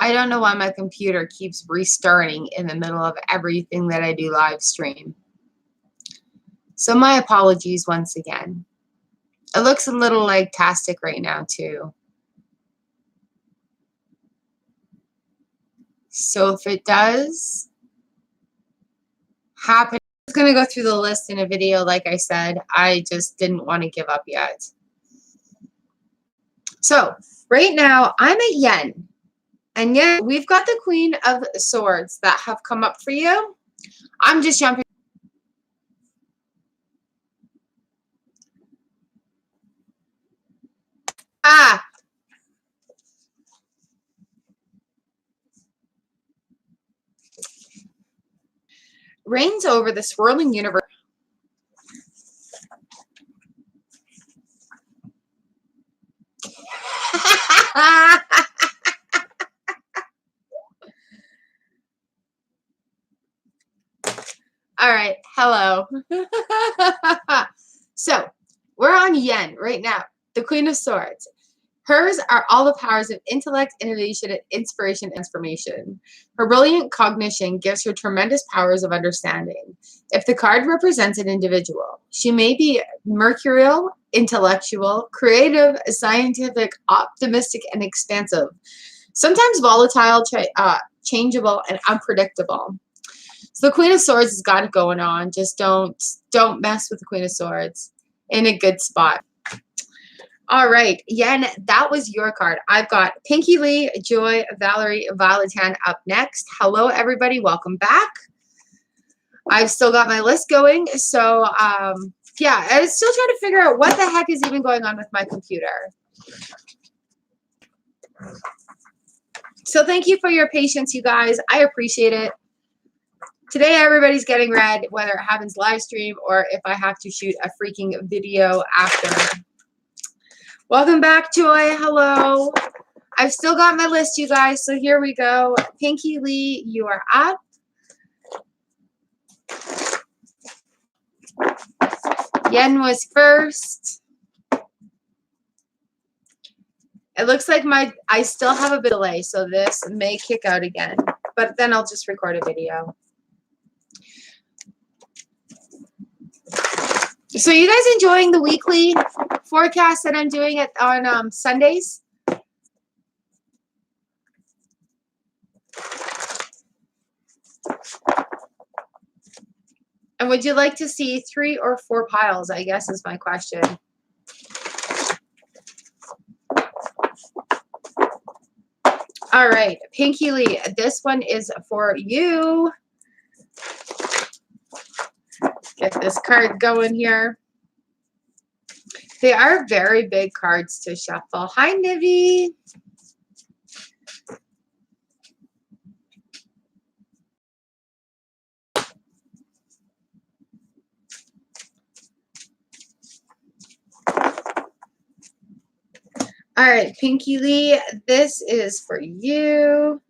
I don't know why my computer keeps restarting in the middle of everything that I do live stream. So my apologies once again. It looks a little like tastic right now too. So if it does happen, I'm going to go through the list in a video. Like I said, I just didn't want to give up yet. So right now I'm at yen. And yet we've got the Queen of Swords that have come up for you. I'm just jumping. Reigns over the swirling universe. All right, hello. So we're on yen right now, the Queen of Swords. Hers are all the powers of intellect, innovation, and inspiration and transformation. Her brilliant cognition gives her tremendous powers of understanding. If the card represents an individual, she may be mercurial, intellectual, creative, scientific, optimistic, and expansive. Sometimes volatile, changeable, and unpredictable. So the Queen of Swords has got it going on. Just don't mess with the Queen of Swords. In a good spot. All right, yen, that was your card. I've got Pinky Lee, Joy, Valerie, Valatan up next. Hello, everybody. Welcome back. I've still got my list going. So, yeah, I was still trying to figure out what the heck is even going on with my computer. So thank you for your patience, you guys. I appreciate it. Today, everybody's getting read, whether it happens live stream or if I have to shoot a freaking video after. Welcome back, Joy. Hello. I've still got my list, you guys, so here we go. Pinky Lee, you are up. Yen was first. It looks like I still have a bit of delay, so this may kick out again, but then I'll just record a video. So you guys enjoying the weekly forecast that I'm doing on Sundays? And would you like to see 3 or 4 piles, I guess is my question. All right, Pinky Lee, this one is for you. Get this card going here. They are very big cards to shuffle. Hi, Nivi. All right, Pinky Lee, this is for you.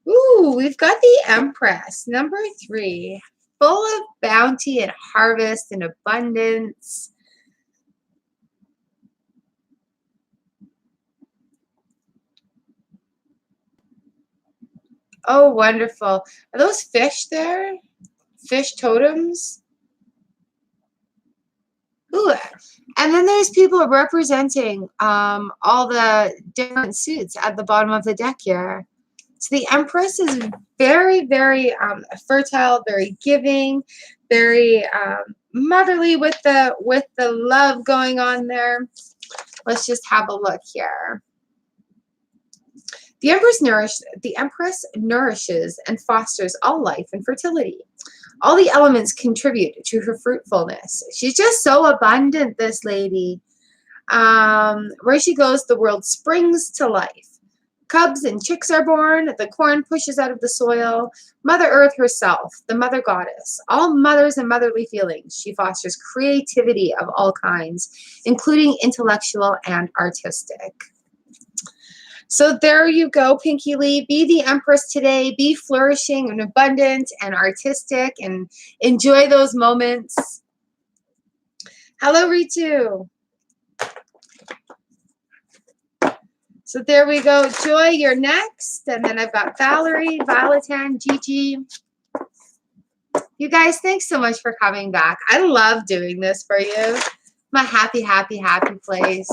Ooh, we've got the Empress, number 3. Full of bounty and harvest and abundance. Oh, wonderful. Are those fish there? Fish totems? Ooh. And then there's people representing all the different suits at the bottom of the deck here. So the Empress is very, very fertile, very giving, very motherly with the love going on there. Let's just have a look here. The Empress nourishes and fosters all life and fertility. All the elements contribute to her fruitfulness. She's just so abundant, this lady. Where she goes, the world springs to life. Cubs and chicks are born. The corn pushes out of the soil. Mother Earth herself, the mother goddess. All mothers and motherly feelings. She fosters creativity of all kinds, including intellectual and artistic. So there you go, Pinky Lee. Be the Empress today. Be flourishing and abundant and artistic and enjoy those moments. Hello, Ritu. So there we go. Joy, you're next. And then I've got Valerie, Violetan, Gigi. You guys, thanks so much for coming back. I love doing this for you. My happy, happy, happy place.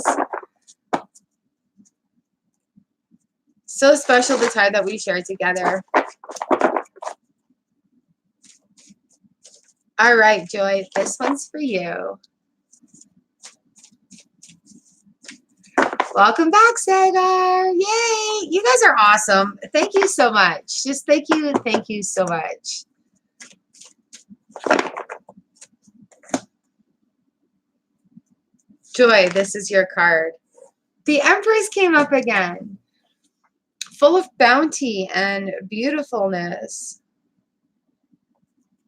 So special the time that we share together. All right, Joy, this one's for you. Welcome back, Sagar. Yay! You guys are awesome. Thank you so much. Just thank you so much. Joy, this is your card. The Empress came up again. Full of bounty and beautifulness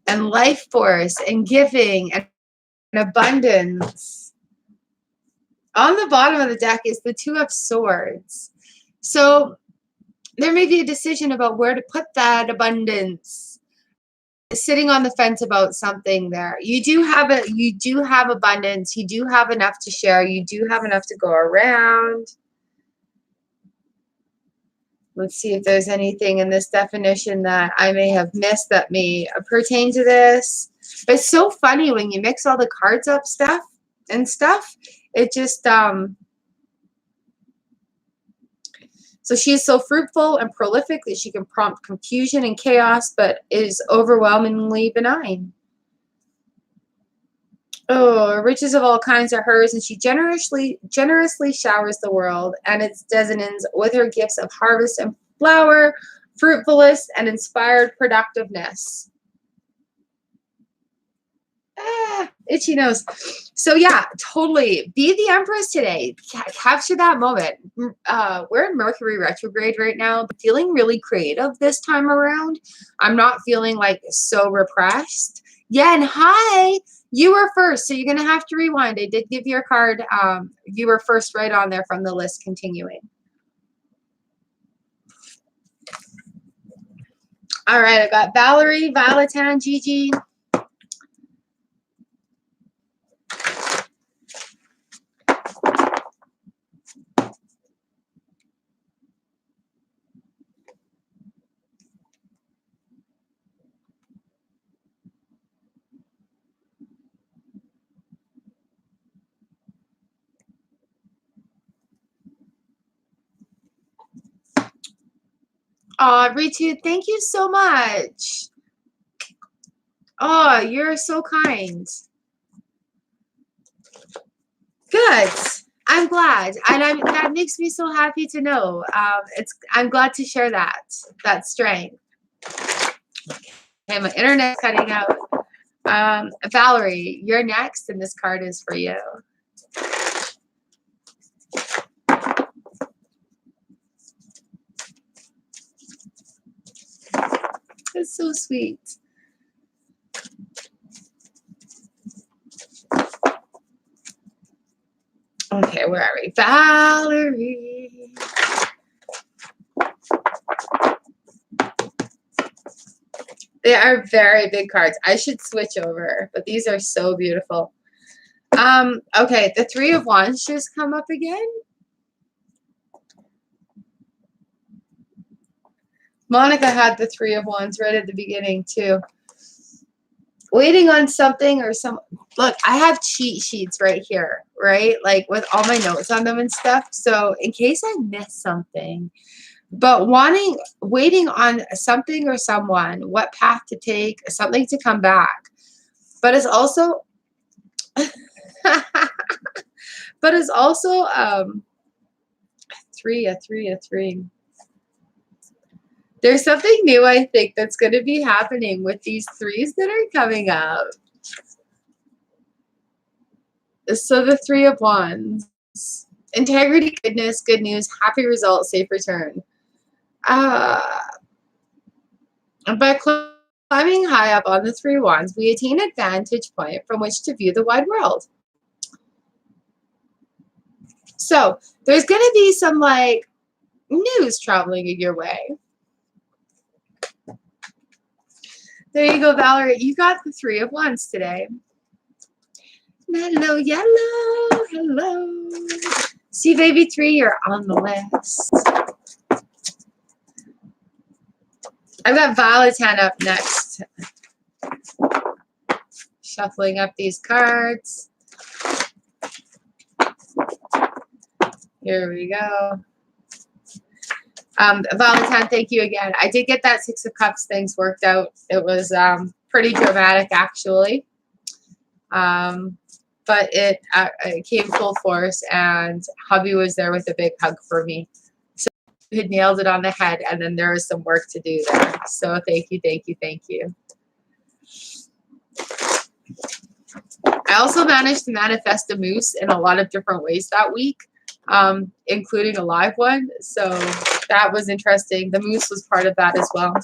and life force and giving and abundance. On the bottom of the deck is the Two of Swords. So there may be a decision about where to put that abundance. Sitting on the fence about something there. You do have abundance. You do have enough to share. You do have enough to go around. Let's see if there's anything in this definition that I may have missed that may pertain to this. But it's so funny when you mix all the cards up stuff. It just, so she is so fruitful and prolific that she can prompt confusion and chaos, but is overwhelmingly benign. Oh, riches of all kinds are hers, and she generously showers the world and its denizens with her gifts of harvest and flower, fruitfulness, and inspired productiveness. Itchy nose. So yeah, totally. Be the Empress today. Capture that moment. We're in Mercury retrograde right now. Feeling really creative this time around. I'm not feeling like so repressed. Yeah, and hi. You were first, so you're going to have to rewind. I did give your card. You were first right on there from the list continuing. All right, I got Valerie, Violetan, Gigi. Oh, Ritu, thank you so much. Oh, you're so kind. Good. I'm glad, and that makes me so happy to know. I'm glad to share that strength. Okay, my internet's cutting out. Valerie, you're next, and this card is for you. It's so sweet. Okay, where are we? Valerie. They are very big cards. I should switch over, but these are so beautiful. Okay, the Three of Wands just come up again. Monica had the Three of Wands right at the beginning too. Waiting on something or some. Look, I have cheat sheets right here, right? Like with all my notes on them and stuff. So in case I miss something, but waiting on something or someone, what path to take, something to come back. But it's also, a three. There's something new, I think, that's going to be happening with these threes that are coming up. So the Three of Wands. Integrity, goodness, good news, happy result, safe return. By climbing high up on the Three of Wands, we attain a vantage point from which to view the wide world. So there's going to be some like news traveling your way. There you go, Valerie. You got the Three of Wands today. Hello, yellow. Hello. See, baby 3, you're on the list. I've got Valentine up next. Shuffling up these cards. Here we go. Valentine, thank you again. I did get that 6 of Cups things worked out. It was pretty dramatic, actually. But it came full force, and hubby was there with a big hug for me. So he had nailed it on the head, and then there was some work to do there. So thank you, thank you, thank you. I also managed to manifest a moose in a lot of different ways that week, including a live one. So that was interesting. The moose was part of that as well.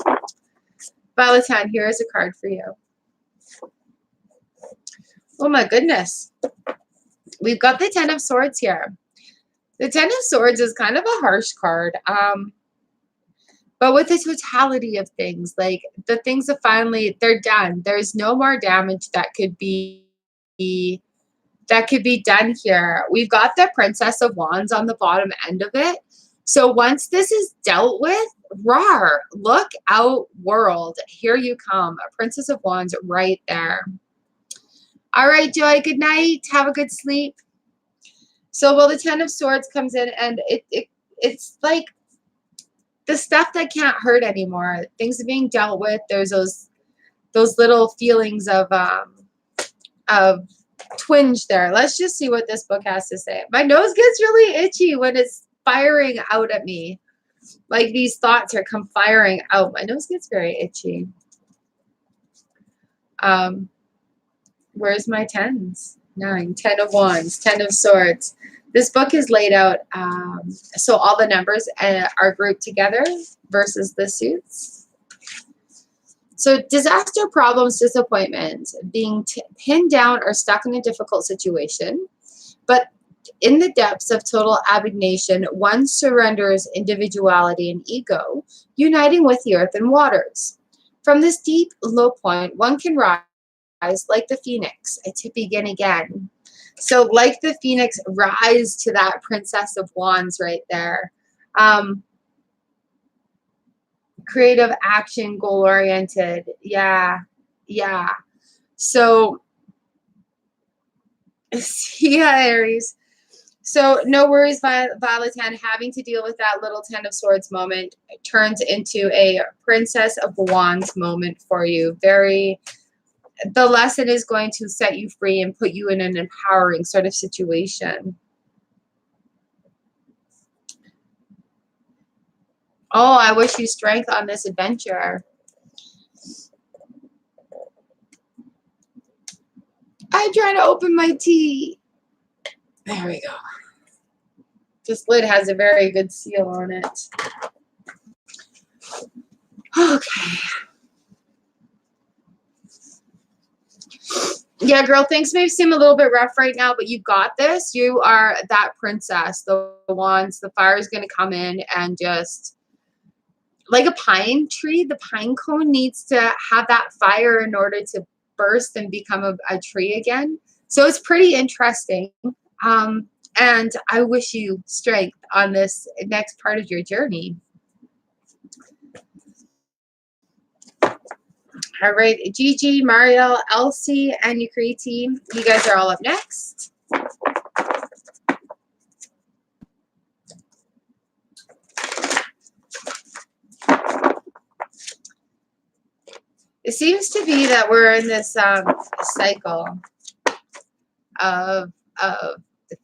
Valentine, here is a card for you. Oh my goodness. We've got the 10 of Swords here. The 10 of Swords is kind of a harsh card. But with the totality of things, like the things that finally, they're done. There's no more damage that could be done here. We've got the Princess of Wands on the bottom end of it. So once this is dealt with, roar, look out, world. Here you come. A Princess of Wands right there. All right, Joy, good night. Have a good sleep. So, well, the 10 of Swords comes in, and it's like the stuff that can't hurt anymore. Things are being dealt with. There's those little feelings of twinge there. Let's just see what this book has to say. My nose gets really itchy when it's firing out at me. Like these thoughts are come firing out. My nose gets very itchy. Where's my 10s? 9, 10 of Wands, 10 of Swords. This book is laid out so all the numbers are grouped together versus the suits. So disaster, problems, disappointment, being pinned down or stuck in a difficult situation. But in the depths of total abnegation, one surrenders individuality and ego, uniting with the earth and waters. From this deep low point, one can rise like the phoenix to begin again. So like the phoenix, rise to that Princess of Wands right there. Creative action, goal-oriented. Yeah. So, yeah, Aries. So no worries, Valentine. Having to deal with that little 10 of Swords moment turns into a Princess of Wands moment for you. The lesson is going to set you free and put you in an empowering sort of situation. Oh, I wish you strength on this adventure. I'm trying to open my tea. There we go. This lid has a very good seal on it. Okay. Yeah, girl, things may seem a little bit rough right now, but you got this. You are that princess. The Wands, the fire is going to come in and just like a pine tree, the pine cone needs to have that fire in order to burst and become a tree again. So it's pretty interesting. And I wish you strength on this next part of your journey. All right, Gigi, Mariel, Elsie, and Ukraine team, you guys are all up next. It seems to be that we're in this cycle of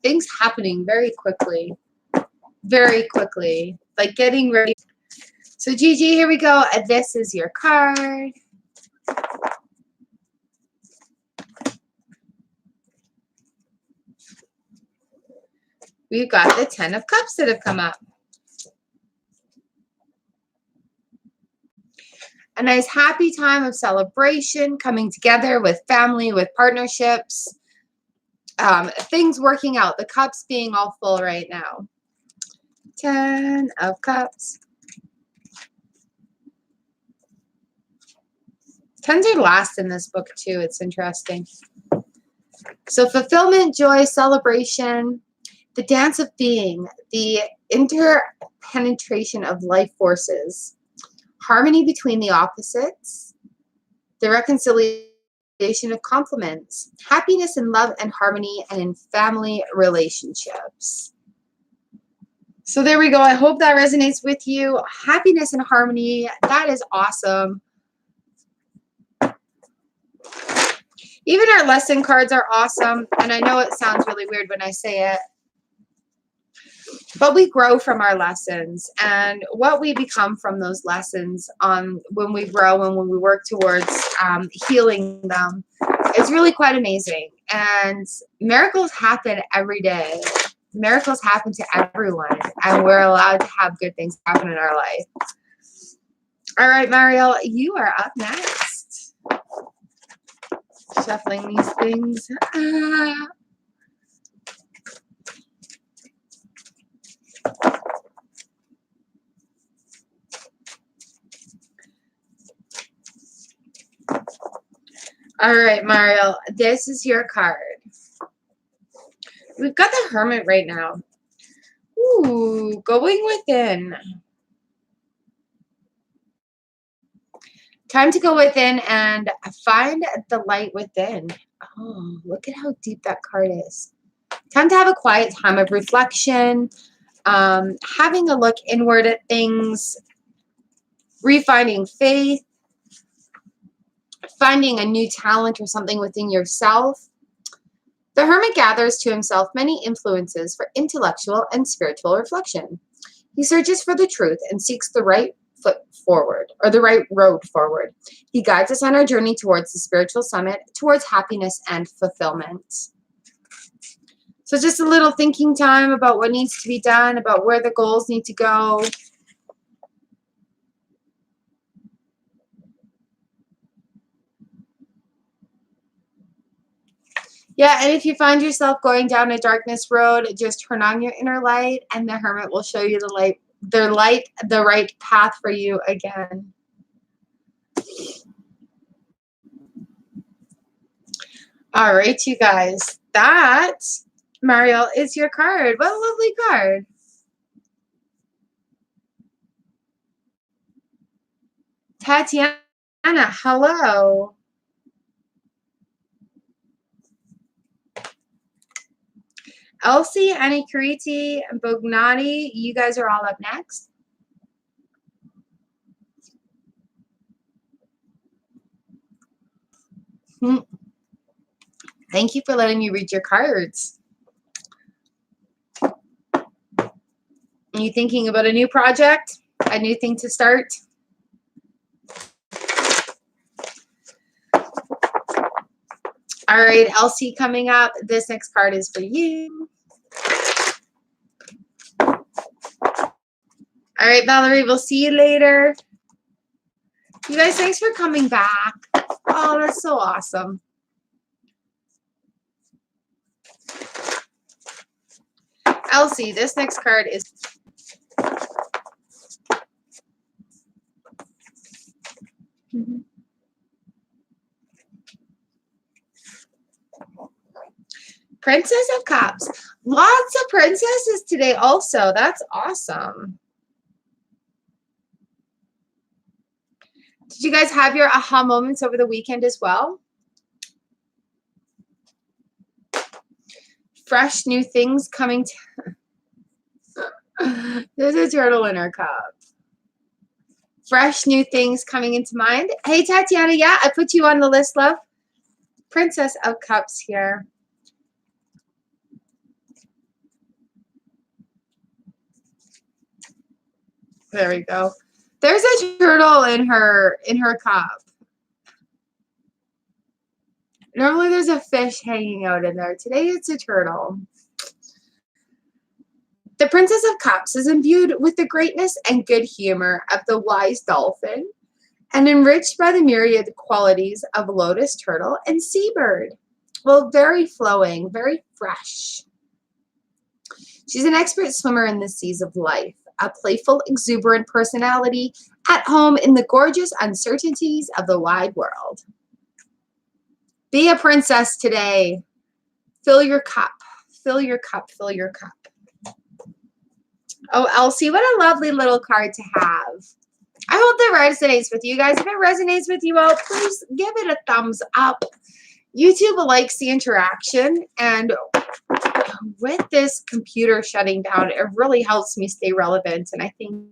things happening very quickly, like getting ready. So Gigi, here we go. This is your card. We've got the 10 of Cups that have come up. A nice happy time of celebration, coming together with family, with partnerships, things working out, the cups being all full right now. 10 of Cups. 10s are last in this book too. It's interesting. So fulfillment, joy, celebration. The dance of being, the interpenetration of life forces, harmony between the opposites, the reconciliation of complements, happiness in love and harmony and in family relationships. So there we go. I hope that resonates with you. Happiness and harmony. That is awesome. Even our lesson cards are awesome. And I know it sounds really weird when I say it, but we grow from our lessons, and what we become from those lessons when we grow and when we work towards healing them is really quite amazing. And miracles happen every day. Miracles happen to everyone, and we're allowed to have good things happen in our life. All right, Marielle, you are up next. Shuffling these things. All right, Marielle, this is your card. We've got the Hermit right now. Ooh, going within. Time to go within and find the light within. Oh, look at how deep that card is. Time to have a quiet time of reflection, having a look inward at things, refining faith, finding a new talent or something within yourself. The Hermit gathers to himself many influences for intellectual and spiritual reflection. He searches for the truth and seeks the right foot forward, or the right road forward. He guides us on our journey towards the spiritual summit, towards happiness and fulfillment. So just a little thinking time about what needs to be done, about where the goals need to go. Yeah, and if you find yourself going down a darkness road, just turn on your inner light and the Hermit will show you the right path for you again. All right, you guys. That, Marielle, is your card. What a lovely card. Tatiana, hello. Elsie, Anikriti, Bognati, you guys are all up next. Thank you for letting me read your cards. Are you thinking about a new project? A new thing to start? All right, Elsie coming up. This next card is for you. All right, Valerie, we'll see you later. You guys, thanks for coming back. Oh, that's so awesome. Elsie, this next card is... Princess of Cups. Lots of princesses today also. That's awesome. Did you guys have your aha moments over the weekend as well? Fresh new things coming to... There's a turtle in her cup. Fresh new things coming into mind. Hey, Tatiana, yeah, I put you on the list, love. Princess of Cups here. There we go. There's a turtle in her cup. Normally there's a fish hanging out in there. Today it's a turtle. The Princess of Cups is imbued with the greatness and good humor of the wise dolphin and enriched by the myriad qualities of lotus turtle and seabird. Well, very flowing, very fresh. She's an expert swimmer in the seas of life, a playful, exuberant personality at home in the gorgeous uncertainties of the wide world. Be a princess today. Fill your cup. fill your cup, fill your cup. Oh, Elsie, what a lovely little card to have. I hope that resonates with you guys. If it resonates with you all, please give it a thumbs up. YouTube likes the interaction, and with this computer shutting down, it really helps me stay relevant, and I thank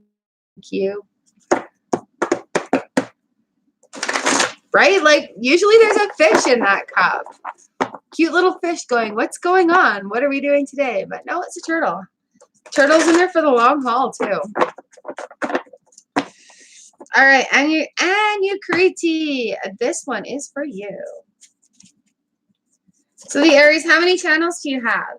you. Right? Like, usually there's a fish in that cup. Cute little fish going, what's going on? What are we doing today? But no, it's a turtle. Turtle's in there for the long haul, too. All right, and you Kriti, this one is for you. So the Aries, how many channels do you have?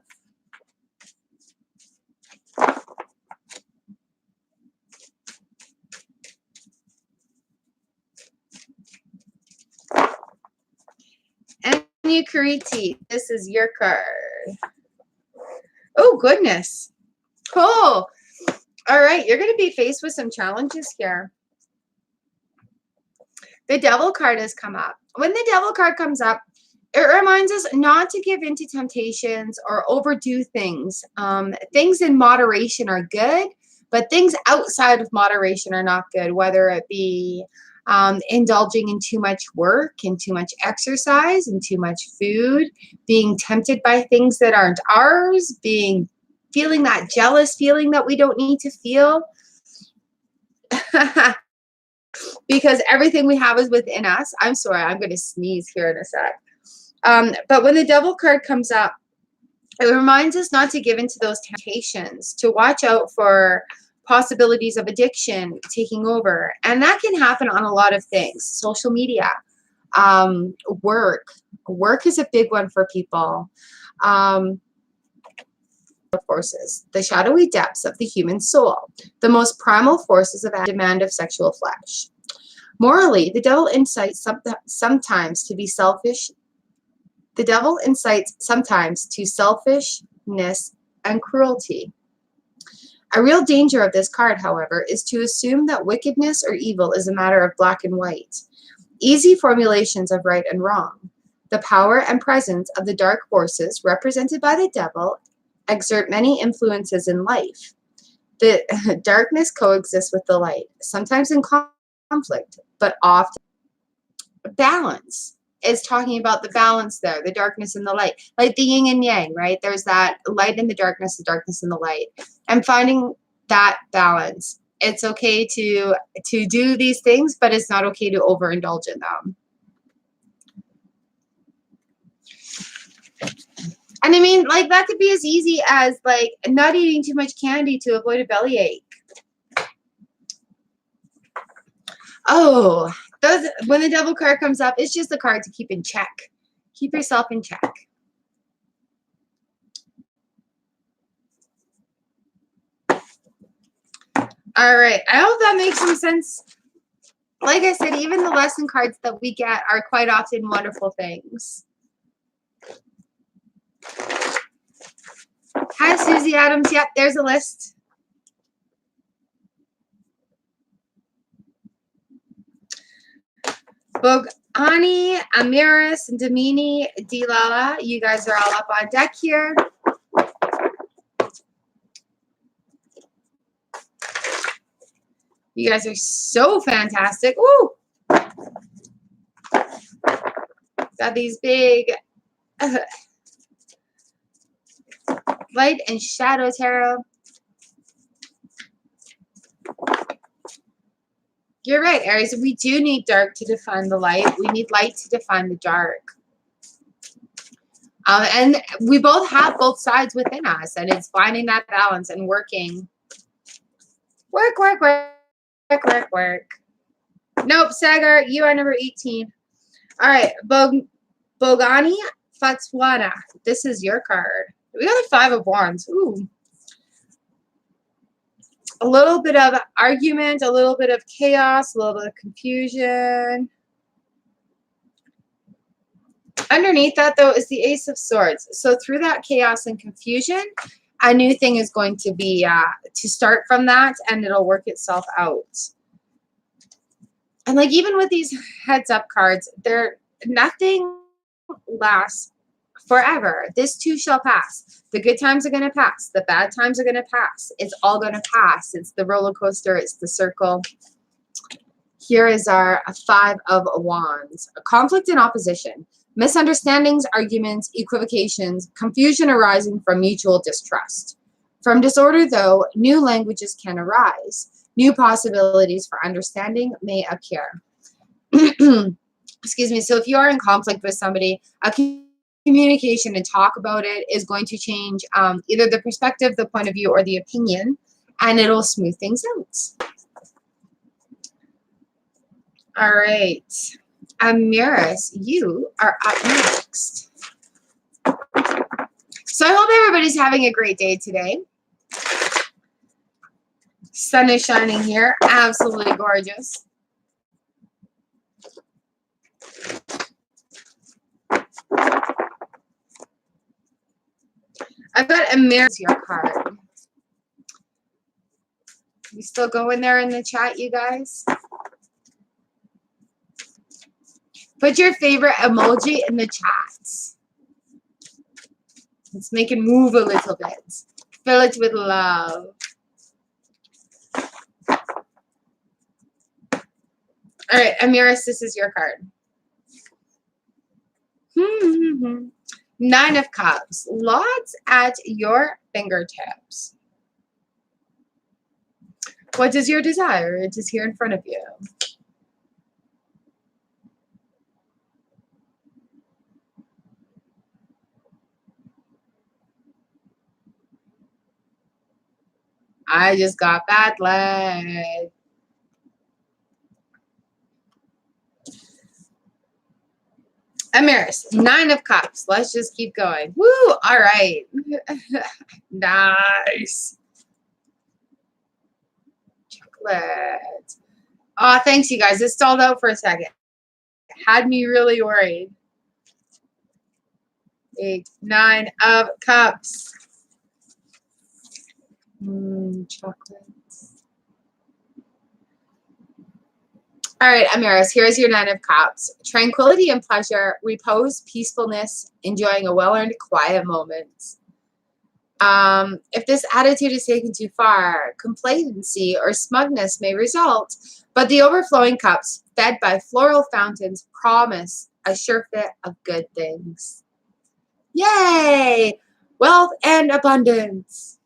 And you Kriti, this is your card. Oh, goodness. Cool. All right, you're going to be faced with some challenges here. The Devil card has come up. When the Devil card comes up, it reminds us not to give in to temptations or overdo things. Things in moderation are good, but things outside of moderation are not good, whether it be indulging in too much work and too much exercise and too much food, being tempted by things that aren't ours, feeling that jealous feeling that we don't need to feel. Because everything we have is within us. I'm sorry, I'm going to sneeze here in a sec. But when the Devil card comes up, it reminds us not to give into those temptations, to watch out for possibilities of addiction taking over. And that can happen on a lot of things. Social media, work. Work is a big one for people. Forces, the shadowy depths of the human soul, the most primal forces of demand of sexual flesh. Morally, the devil incites sometimes to be selfish. The devil incites sometimes to selfishness and cruelty. A real danger of this card, however, is to assume that wickedness or evil is a matter of black and white, easy formulations of right and wrong. The power and presence of the dark forces, represented by the devil, exert many influences in life. The darkness coexists with the light, sometimes in conflict, but often balance. Is talking about the balance there, the darkness and the light, like the yin and yang, right? There's that light in the darkness and the light, and finding that balance. It's okay to do these things, but it's not okay to overindulge in them. And I mean, like, that could be as easy as, like, not eating too much candy to avoid a bellyache. Oh, when the Devil card comes up, it's just a card to keep in check. Keep yourself in check. All right. I hope that makes some sense. Like I said, even the lesson cards that we get are quite often wonderful things. Hi, Susie Adams. Yep, there's a list. Bogani, Amiris, Damini, Dilala, you guys are all up on deck here. You guys are so fantastic. Woo! Got these big light and shadow tarot. You're right, Aries. We do need dark to define the light. We need light to define the dark. And we both have both sides within us, and it's finding that balance and working. Work, work, work, work, work, work. Nope, Sagar, you are number 18. All right, Bogani Fatswana. This is your card. We got a 5 of Wands. Ooh. A little bit of argument, a little bit of chaos, a little bit of confusion. Underneath that, though, is the Ace of Swords. So through that chaos and confusion, a new thing is going to be to start from that, and it'll work itself out. And like even with these heads up cards, nothing lasts forever. This too shall pass. The good times are going to pass. The bad times are going to pass. It's all going to pass. It's the roller coaster. It's the circle. Here is our Five of Wands. A conflict and opposition. Misunderstandings, arguments, equivocations, confusion arising from mutual distrust. From disorder, though, new languages can arise. New possibilities for understanding may appear. Excuse me. So if you are in conflict with somebody, communication and talk about it is going to change either the perspective, the point of view, or the opinion, and it'll smooth things out. All right. Amiris, you are up next. So I hope everybody's having a great day today. Sun is shining here. Absolutely gorgeous. I've got Amiris, your card. You still going there in the chat, you guys? Put your favorite emoji in the chats. Let's make it move a little bit. Fill it with love. All right, Amiris, this is your card. Nine of Cups. Lots at your fingertips. What is your desire? It is here in front of you. I just got bad leg. Amiris, Nine of Cups. Let's just keep going. Woo! All right. Nice. Chocolate. Oh, thanks, you guys. It stalled out for a second. Had me really worried. 8, 9 of Cups. Chocolate. All right, Amiris, here's your Nine of Cups. Tranquility and pleasure, repose, peacefulness, enjoying a well-earned quiet moment. If this attitude is taken too far, complacency or smugness may result, but the overflowing cups, fed by floral fountains, promise a sure fit of good things. Yay! Wealth and abundance.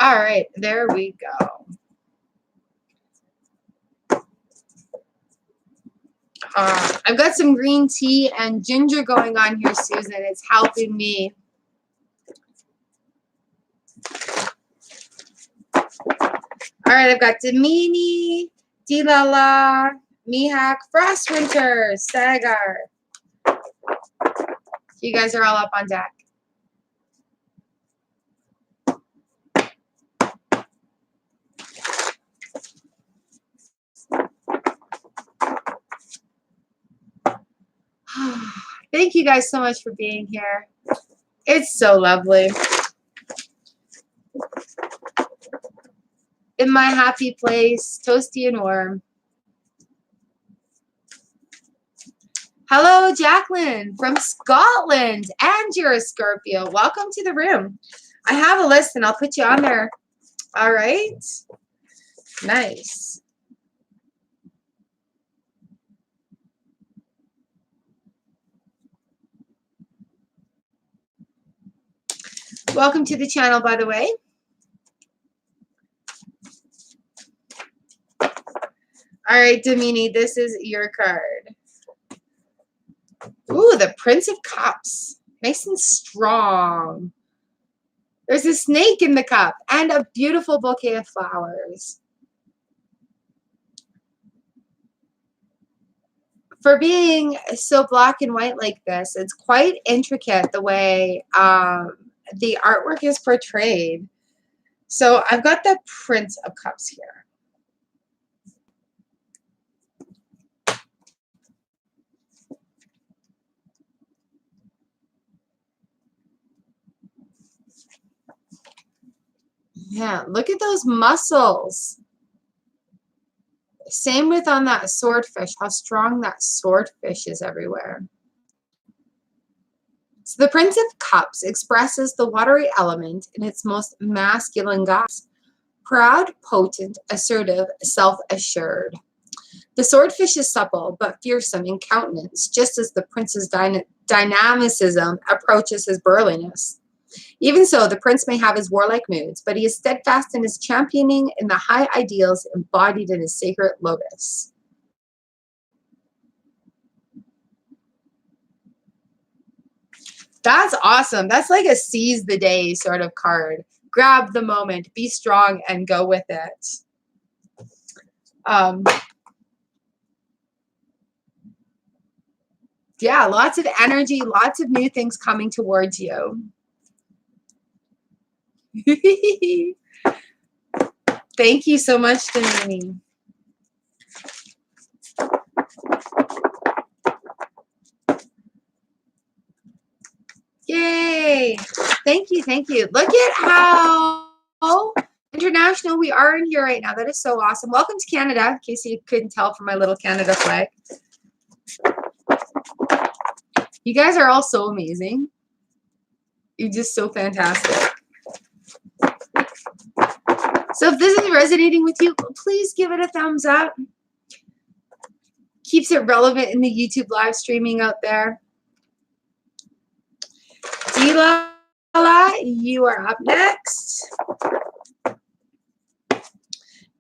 All right, there we go. I've got some green tea and ginger going on here, Susan. It's helping me. All right, I've got Damini, Dilala, Mihak, Frostwinter, Sagar. You guys are all up on deck. Thank you guys so much for being here. It's so lovely. In my happy place, toasty and warm. Hello, Jacqueline from Scotland, and you're a Scorpio. Welcome to the room. I have a list, and I'll put you on there. All right. Nice. Welcome to the channel, by the way. All right, Damini, this is your card. Ooh, the Prince of Cups. Nice and strong. There's a snake in the cup and a beautiful bouquet of flowers. For being so black and white like this, it's quite intricate the way the artwork is portrayed. So I've got the Prince of Cups here. Yeah, look at those muscles. Same with on that swordfish, how strong that swordfish is everywhere. So the Prince of Cups expresses the watery element in its most masculine guise. Proud, potent, assertive, self-assured. The swordfish is supple but fearsome in countenance, just as the prince's dynamicism approaches his burliness. Even so, the prince may have his warlike moods, but he is steadfast in his championing in the high ideals embodied in his sacred lotus. That's awesome. That's like a seize the day sort of card. Grab the moment, be strong, and go with it. Yeah, lots of energy, lots of new things coming towards you. Thank you so much, Denise. Yay! Thank you, thank you. Look at how international we are in here right now. That is so awesome. Welcome to Canada, in case you couldn't tell from my little Canada flag. You guys are all so amazing. You're just so fantastic. So if this is resonating with you, please give it a thumbs up. Keeps it relevant in the YouTube live streaming out there. Dila, you are up next.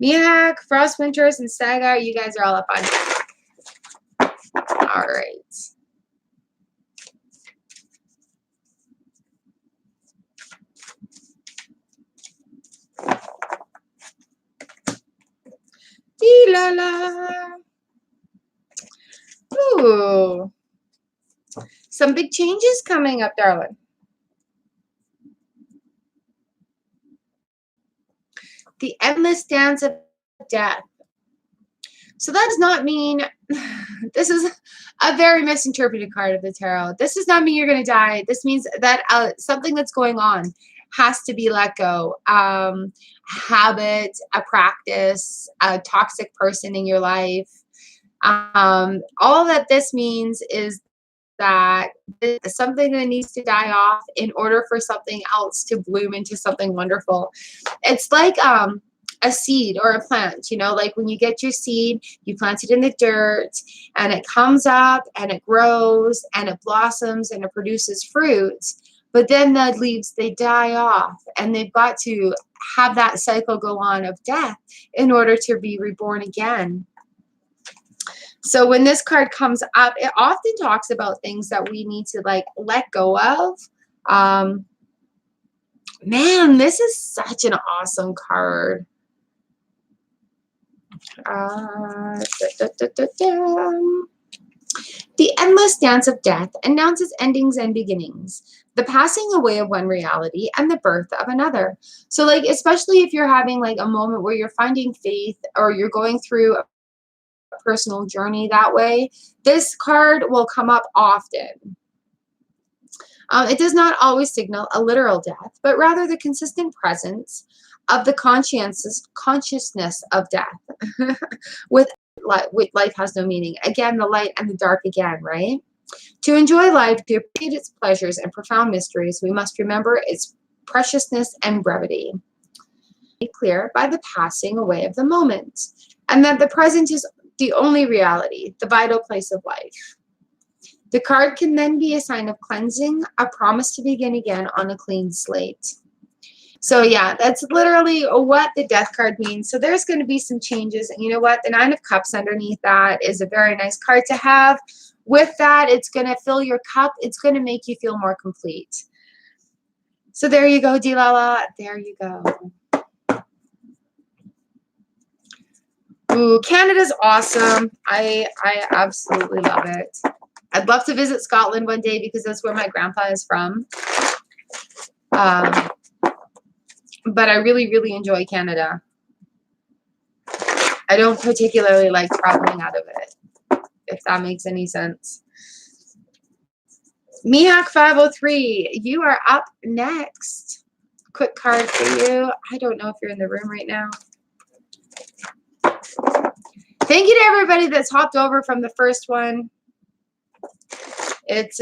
Mihak, Frost Winters, and Sagar, you guys are all up on deck. All right. Dila. Ooh. Some big changes coming up, darling. The endless dance of death. So that does not mean, this is a very misinterpreted card of the tarot. This does not mean you're going to die. This means that something that's going on has to be let go. Habit, a practice, a toxic person in your life. All that this means is that something that needs to die off in order for something else to bloom into something wonderful. It's like a seed or a plant, you know, like when you get your seed, you plant it in the dirt and it comes up and it grows and it blossoms and it produces fruits. But then the leaves, they die off and they've got to have that cycle go on of death in order to be reborn again. So when this card comes up, it often talks about things that we need to like let go of. Man, this is such an awesome card. The endless dance of death announces endings and beginnings, the passing away of one reality and the birth of another. So like, especially if you're having like a moment where you're finding faith or you're going through a personal journey that way, this card will come up often. It does not always signal a literal death, but rather the consistent presence of the consciousness of death. with life has no meaning. Again, the light and the dark again, right? To enjoy life, to appreciate its pleasures and profound mysteries, we must remember its preciousness and brevity. Made clear by the passing away of the moment, and that the present is the only reality, the vital place of life. The card can then be a sign of cleansing, a promise to begin again on a clean slate. So yeah, that's literally what the death card means. So there's going to be some changes. And you know what? The Nine of Cups underneath that is a very nice card to have. With that, it's going to fill your cup. It's going to make you feel more complete. So there you go, Dilala. There you go. Ooh, Canada's awesome. I absolutely love it. I'd love to visit Scotland one day because that's where my grandpa is from. But I really, really enjoy Canada. I don't particularly like traveling out of it, if that makes any sense. Mihak 503, you are up next. Quick card for you. I don't know if you're in the room right now. Thank you to everybody that's hopped over from the first one. It's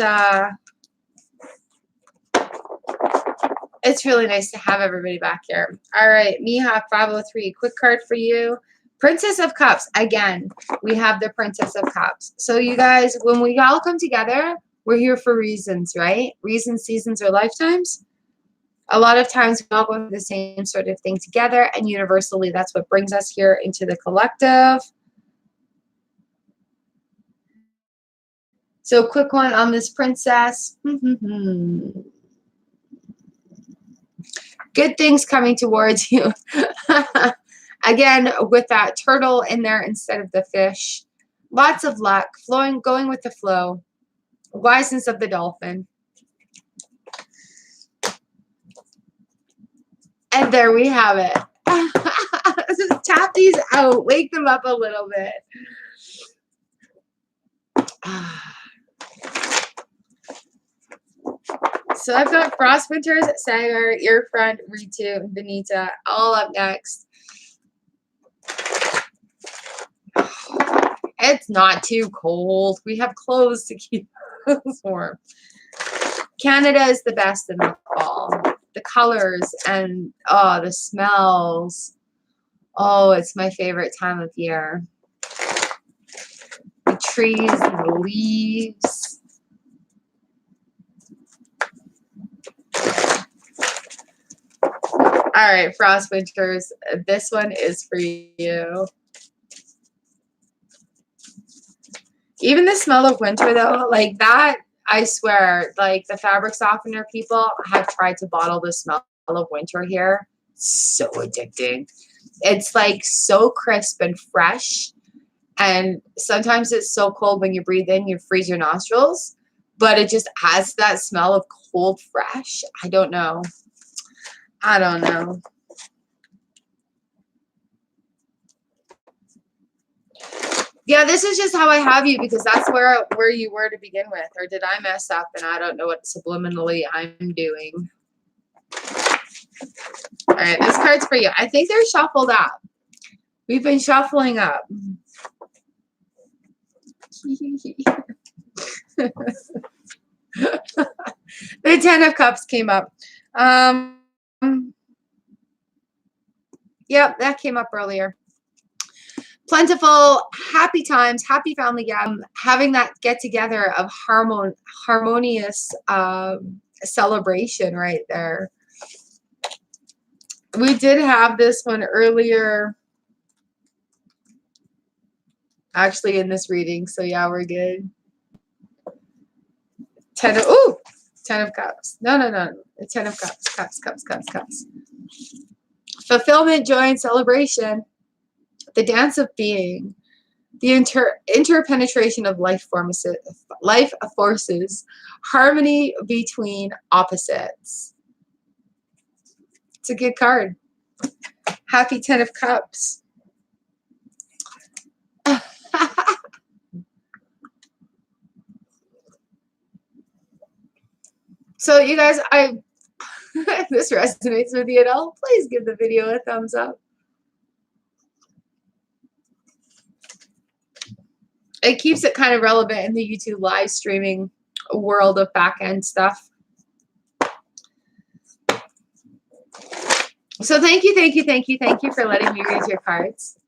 really nice to have everybody back here. All right, Miha 503, quick card for you. Princess of Cups. Again, we have the Princess of Cups. So you guys, when we all come together, we're here for reasons, right? Reasons, seasons, or lifetimes. A lot of times we all go through the same sort of thing together, and universally, that's what brings us here into the collective. So quick one on this princess. Good things coming towards you. Again, with that turtle in there instead of the fish. Lots of luck. Going with the flow. Wiseness of the dolphin. And there we have it. Just tap these out. Wake them up a little bit. So I've got Frost Winters, Sagar, Earfront, Ritu, and Benita all up next. It's not too cold. We have clothes to keep us warm. Canada is the best in the fall. The colors and the smells. Oh, it's my favorite time of year. The trees and the leaves. All right, Frost Winters, this one is for you. Even the smell of winter, though, like that, I swear, like the fabric softener people have tried to bottle the smell of winter here. So addicting. It's like so crisp and fresh. And sometimes it's so cold when you breathe in, you freeze your nostrils. But it just has that smell of cold fresh. I don't know. I don't know. Yeah, this is just how I have you because that's where you were to begin with. Or did I mess up and I don't know what subliminally I'm doing? All right, this card's for you. I think they're shuffled up. We've been shuffling up. The Ten of Cups came up. Yep, that came up earlier. Plentiful, happy times, happy family gathering, having that get together of harmonious celebration right there. We did have this one earlier, actually, in this reading. So yeah, we're good. Ten of Cups. No. The Ten of Cups. Cups. Fulfillment, joy, and celebration. The dance of being. The interpenetration of life forces. Harmony between opposites. It's a good card. Happy Ten of Cups. So you guys, if this resonates with you at all, please give the video a thumbs up. It keeps it kind of relevant in the YouTube live streaming world of back end stuff. So thank you for letting me read your cards.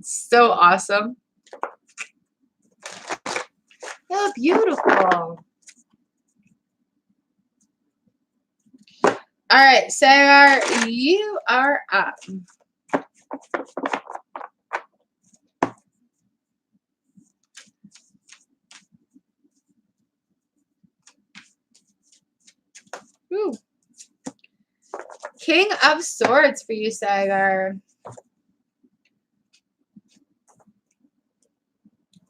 So awesome. Oh, beautiful. All right, Sarah, you are up. Ooh. King of Swords for you, Sagar.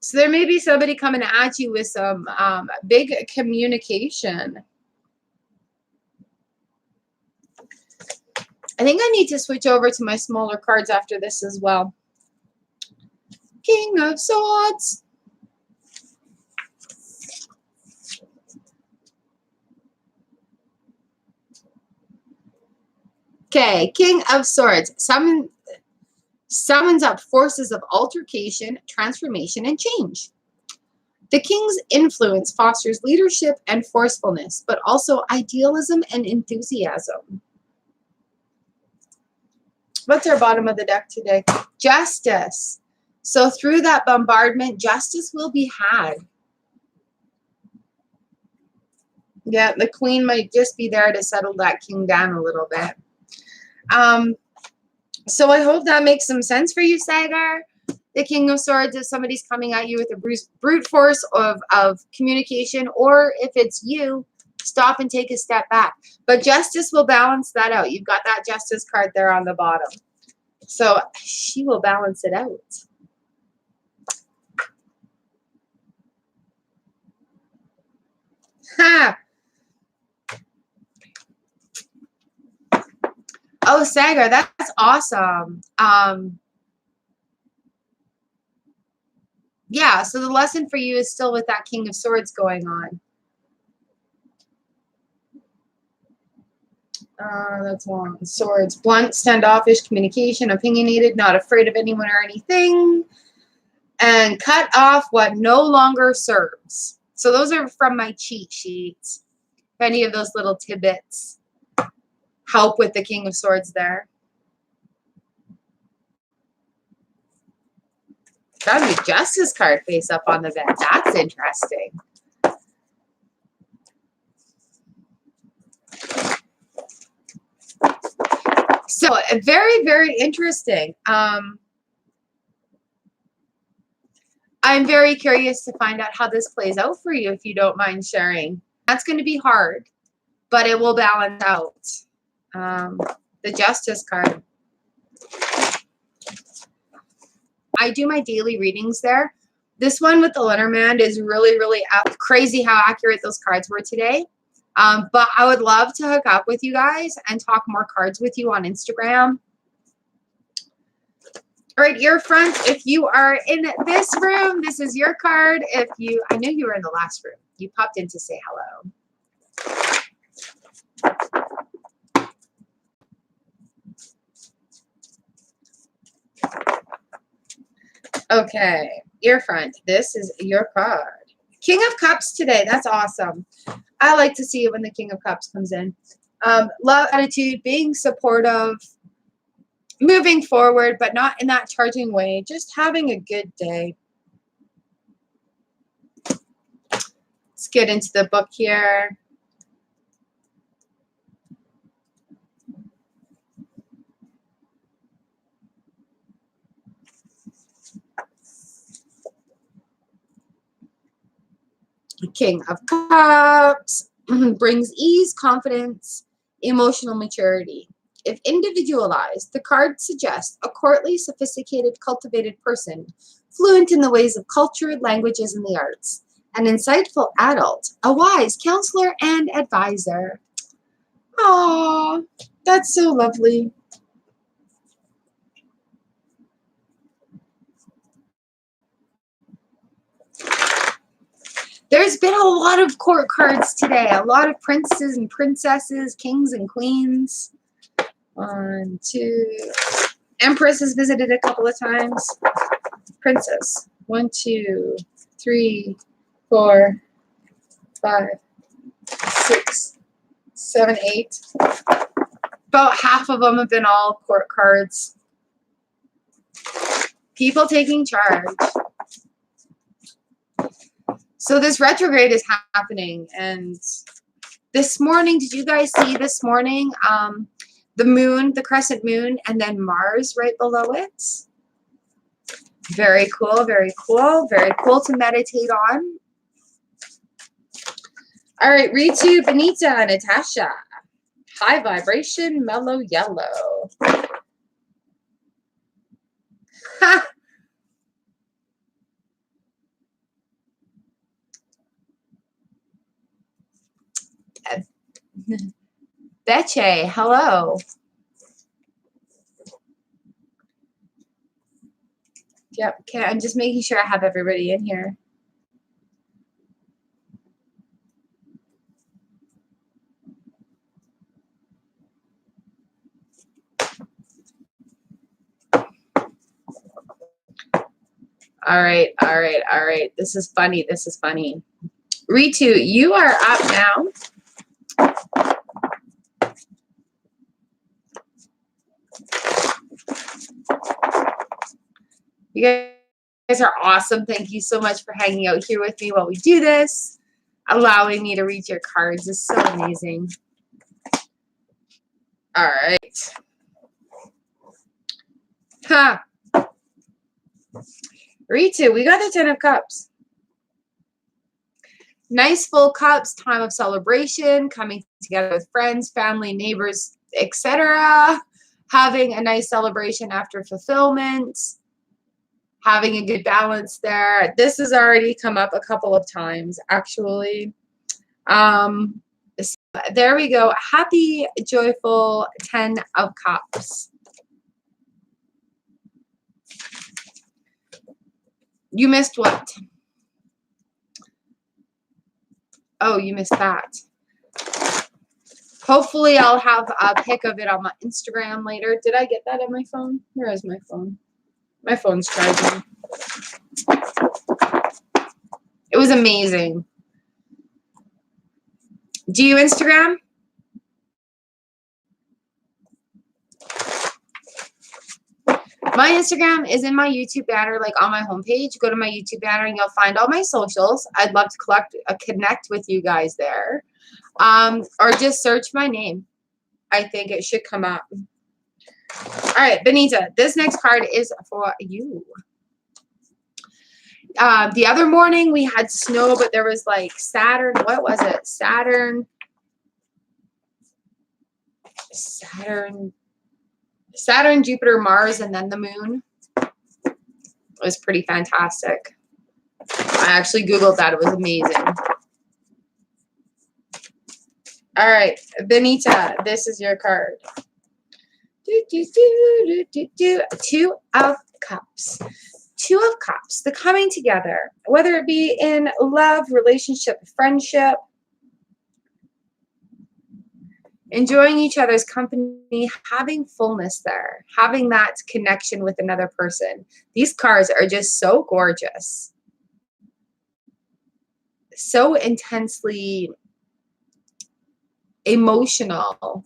So there may be somebody coming at you with some big communication. I think I need to switch over to my smaller cards after this as well. King of Swords. Okay, King of Swords. summons up forces of altercation, transformation, and change. The king's influence fosters leadership and forcefulness, but also idealism and enthusiasm. What's our bottom of the deck today? Justice. So through that bombardment, justice will be had. Yeah, the queen might just be there to settle that king down a little bit. So I hope that makes some sense for you, Sagar. The King of Swords, if somebody's coming at you with a brute force of communication, or if it's you, stop and take a step back. But justice will balance that out. You've got that justice card there on the bottom. So she will balance it out. Ha! Oh, Sagar, that's awesome. Yeah, so the lesson for you is still with that King of Swords going on. That's one. Swords. Blunt, standoffish, communication, opinionated, not afraid of anyone or anything. And cut off what no longer serves. So those are from my cheat sheets. If any of those little tidbits help with the King of Swords there. That'd be Justice card face up on the bed. That's interesting. So very, very interesting. I'm very curious to find out how this plays out for you, if you don't mind sharing. That's going to be hard, but it will balance out. The Justice card. I do my daily readings there. This one with the Lenormand is really, really crazy how accurate those cards were today. But I would love to hook up with you guys and talk more cards with you on Instagram. All right, ear front, if you are in this room, this is your card. I knew you were in the last room. You popped in to say hello. Okay, ear front, this is your card. King of Cups today, that's awesome. I like to see it when the King of Cups comes in. Love, attitude, being supportive, moving forward, but not in that charging way. Just having a good day. Let's get into the book here. King of Cups brings ease, confidence, emotional maturity. If individualized, the card suggests a courtly, sophisticated, cultivated person, fluent in the ways of culture, languages, and the arts. An insightful adult, a wise counselor and advisor. Aww, that's so lovely. There's been a lot of court cards today. A lot of princes and princesses, kings and queens. 1, 2. Empress has visited a couple of times. Princess. 1, 2, 3, 4, 5, 6, 7, 8. About half of them have been all court cards. People taking charge. So this retrograde is happening, and this morning, did you guys see this morning the moon, the crescent moon, and then Mars right below it? Very cool, very cool, very cool to meditate on. All right, Ritu, Benita, Natasha. High vibration, mellow yellow. Ha! Beche, hello. Yep, okay, I'm just making sure I have everybody in here. All right, all right, all right. This is funny. This is funny. Ritu, you are up now. You guys are awesome. Thank you so much for hanging out here with me while we do this. Allowing me to read your cards is so amazing. All right. Huh. Ritu, we got the 10 of Cups. Nice full cups, time of celebration, coming together with friends, family, neighbors, etc. Having a nice celebration after fulfillment. Having a good balance there. This has already come up a couple of times, actually. So there we go. Happy, joyful 10 of Cups. You missed what? Oh, you missed that. Hopefully I'll have a pic of it on my Instagram later. Did I get that on my phone? Where is my phone? My phone's charging. It was amazing. Do you Instagram? My Instagram is in my YouTube banner, like on my homepage. Go to my YouTube banner and you'll find all my socials. I'd love to connect with you guys there. Or just search my name. I think it should come up. All right, Benita, this next card is for you. The other morning we had snow, but there was like Saturn. What was it? Saturn, Jupiter, Mars, and then the moon. It was pretty fantastic. I actually Googled that. It was amazing. All right, Benita, this is your card. 2 of Cups. 2 of Cups, the coming together, whether it be in love, relationship, friendship, enjoying each other's company, having fullness there, having that connection with another person. These cards are just so gorgeous. So intensely emotional.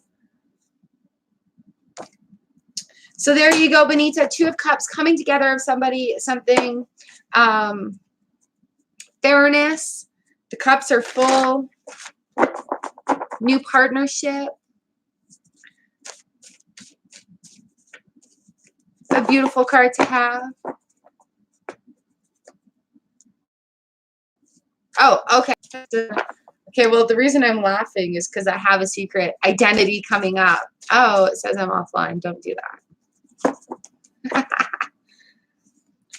So there you go, Benita. 2 of Cups, coming together of somebody, something, fairness. The cups are full. New partnership. A beautiful card to have. Oh, okay. Okay, well, the reason I'm laughing is because I have a secret identity coming up. Oh, it says I'm offline. Don't do that.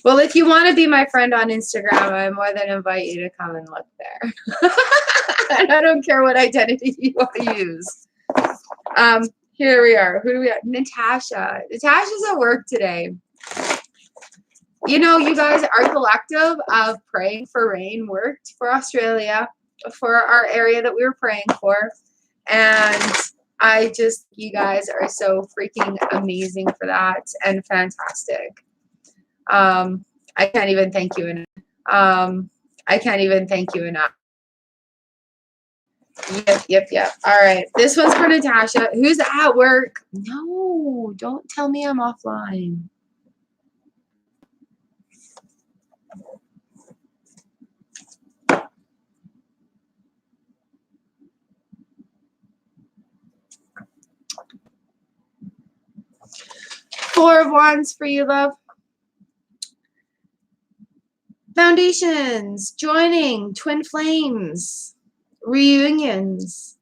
Well, if you want to be my friend on Instagram, I more than invite you to come and look there. And I don't care what identity you want to use. Here we are. Who do we have? Natasha. Natasha's at work today. You know, you guys, our collective of praying for rain worked for Australia, for our area that we were praying for. And you guys are so freaking amazing for that and fantastic. I can't even thank you enough. I can't even thank you enough. Yep. All right. This one's for Natasha, who's at work. No, don't tell me I'm offline. Four of Wands for you, love. Foundations, joining, twin flames, reunions,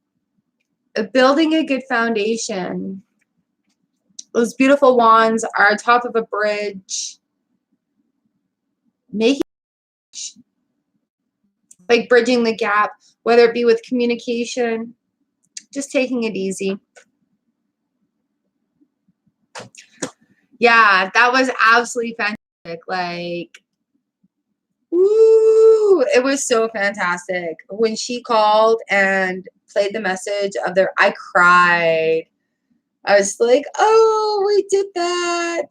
building a good foundation. Those beautiful wands are on top of a bridge, making, like bridging the gap, whether it be with communication, just taking it easy. Yeah, that was absolutely fantastic. Like, woo, it was so fantastic. When she called and played the message of their, I cried. I was like, oh, we did that.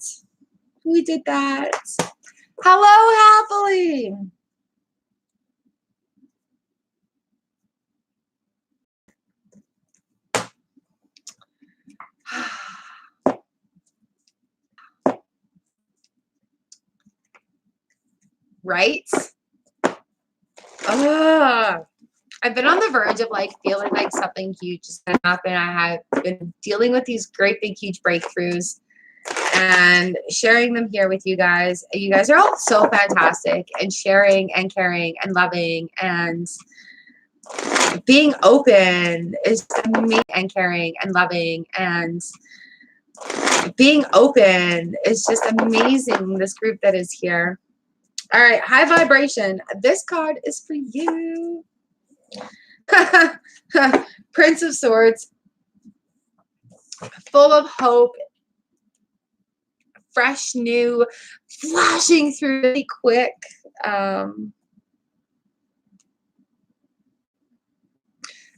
We did that. Hello, happily. Right? I've been on the verge of like feeling like something huge is gonna happen. I have been dealing with these great big huge breakthroughs and sharing them here with you guys. You guys are all so fantastic and sharing and caring and loving and being open is amazing, and caring and loving and being open is just amazing. This group that is here. All right, high vibration. This card is for you. Prince of Swords, full of hope, fresh, new, flashing through really quick.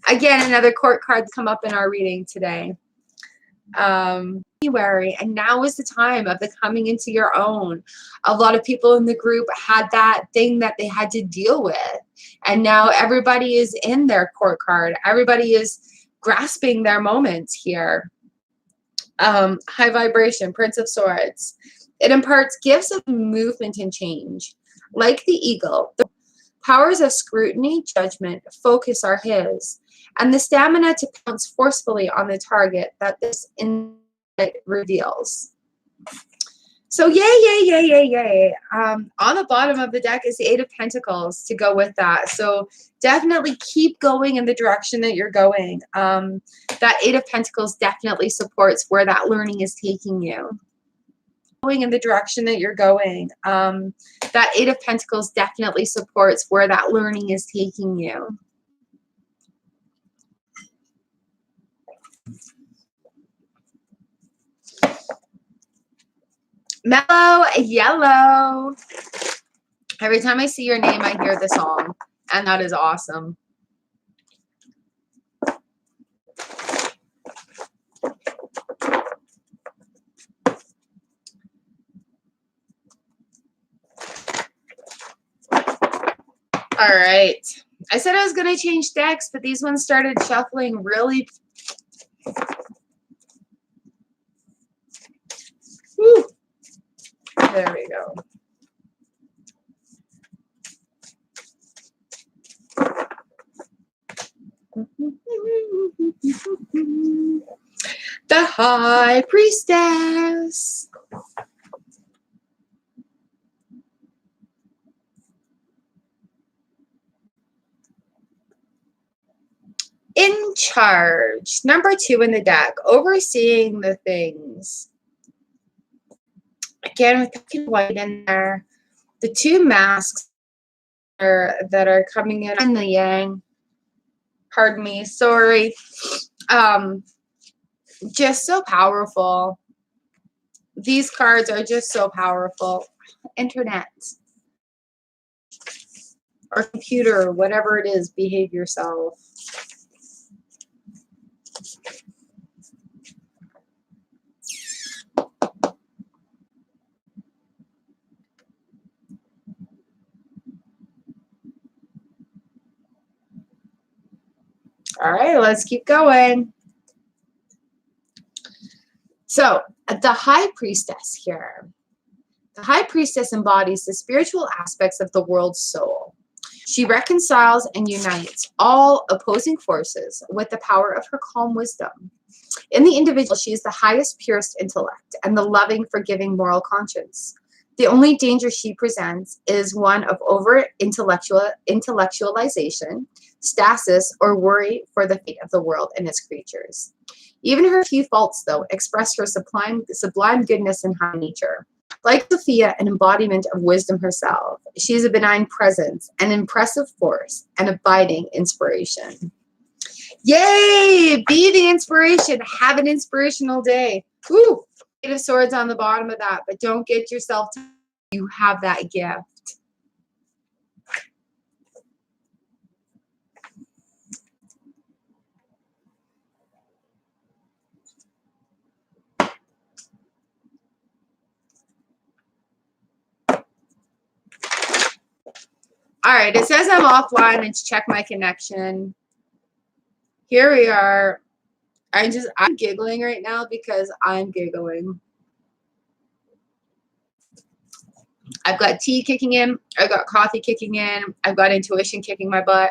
Again, another court card come up in our reading today. January, and now is the time of the coming into your own. A lot of people in the group had that thing that they had to deal with, and now everybody is in their court card. Everybody is grasping their moments here. High vibration, Prince of Swords. It imparts gifts of movement and change. Like the eagle, the powers of scrutiny, judgment, focus are his, and the stamina to pounce forcefully on the target that this insight reveals. So yay. On the bottom of the deck is the Eight of Pentacles to go with that. So definitely keep going in the direction that you're going. That Eight of Pentacles definitely supports where that learning is taking you. Going in the direction that you're going. That Eight of Pentacles definitely supports where that learning is taking you. Mellow Yellow. Every time I see your name, I hear the song, and that is awesome. All right. I said I was going to change decks, but these ones started shuffling really. Whew. There we go. The High Priestess. In charge. Number 2 in the deck. Overseeing the things. Again, with the white in there. The 2 masks that are coming in the yang. Pardon me. Sorry. Just so powerful. These cards are just so powerful. Internet. Or computer, whatever it is, behave yourself. All right, let's keep going. So, the High Priestess here. The High Priestess embodies the spiritual aspects of the world's soul. She reconciles and unites all opposing forces with the power of her calm wisdom. In the individual, she is the highest, purest intellect and the loving, forgiving moral conscience. The only danger she presents is one of over-intellectualization, stasis, or worry for the fate of the world and its creatures. Even her few faults, though, express her sublime goodness and high nature. Like Sophia, an embodiment of wisdom herself, she is a benign presence, an impressive force, an abiding inspiration. Yay! Be the inspiration. Have an inspirational day. Woo! Eight of Swords on the bottom of that, but don't get yourself to you have that gift. All right, it says I'm offline. Let's check my connection. Here we are. I'm giggling right now because I'm giggling. I've got tea kicking in. I've got coffee kicking in. I've got intuition kicking my butt.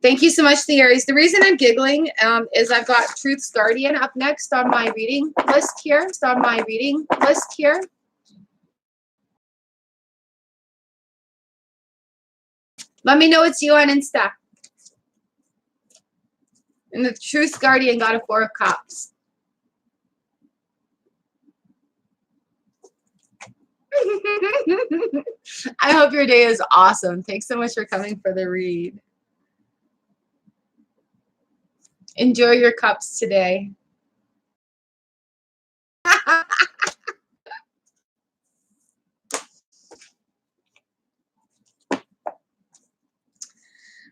Thank you so much, the Aries. The reason I'm giggling is I've got Truth's Guardian up next on my reading list here. Let me know it's you on Insta. And the Truth's Guardian got a 4 of Cups. I hope your day is awesome. Thanks so much for coming for the read. Enjoy your cups today.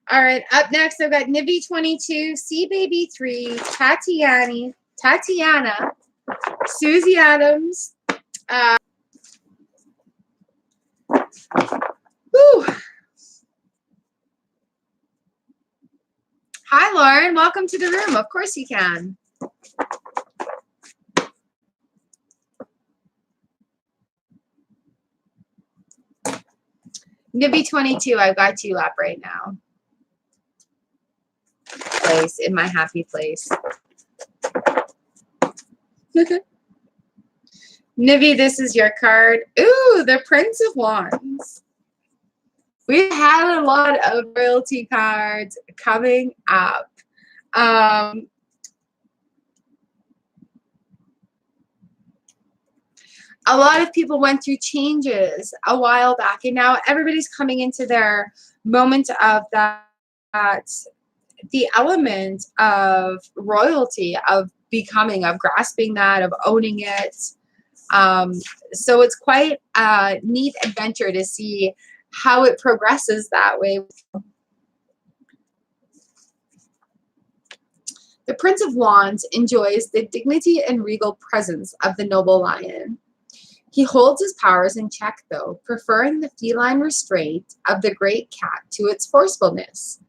All right, up next, I've got Nibby 22, C Baby 3, Tatiana, Susie Adams. Whew. Hi, Lauren. Welcome to the room. Of course you can. Nibby 22, I've got you up right now. Place in my happy place. Nibby, this is your card. Ooh, the Prince of Wands. We've had a lot of royalty cards coming up. A lot of people went through changes a while back, and now everybody's coming into their moment of that, the element of royalty, of becoming, of grasping that, of owning it. So it's quite a neat adventure to see how it progresses that way. The Prince of Wands enjoys the dignity and regal presence of the noble lion. He holds his powers in check, though, preferring the feline restraint of the great cat to its forcefulness.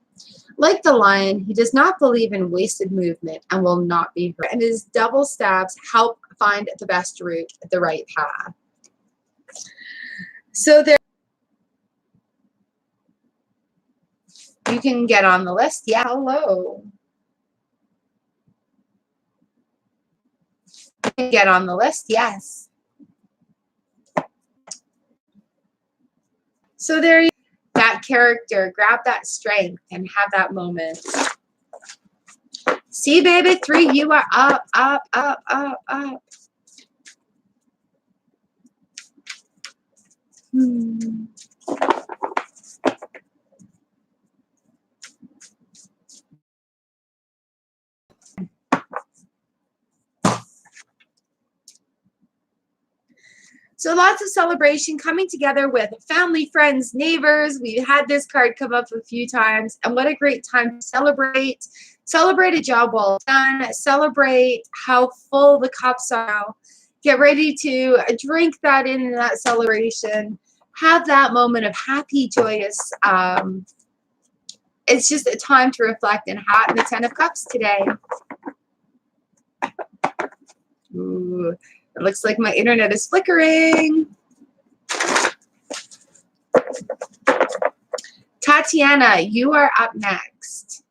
Like the lion, he does not believe in wasted movement and will not be hurt, and his double stabs help find the best route, the right path. So there, you can get on the list. Yeah, hello. You can get on the list, yes. So there you go. That character, grab that strength and have that moment. See, baby, 3, you are up, up, up, up, up. So lots of celebration, coming together with family, friends, neighbors. We've had this card come up a few times, and what a great time to celebrate. Celebrate a job well done. Celebrate how full the cups are now. Get ready to drink that in that celebration. Have that moment of happy, joyous. It's just a time to reflect and have the 10 of Cups today. Ooh. It looks like my internet is flickering. Tatiana, you are up next.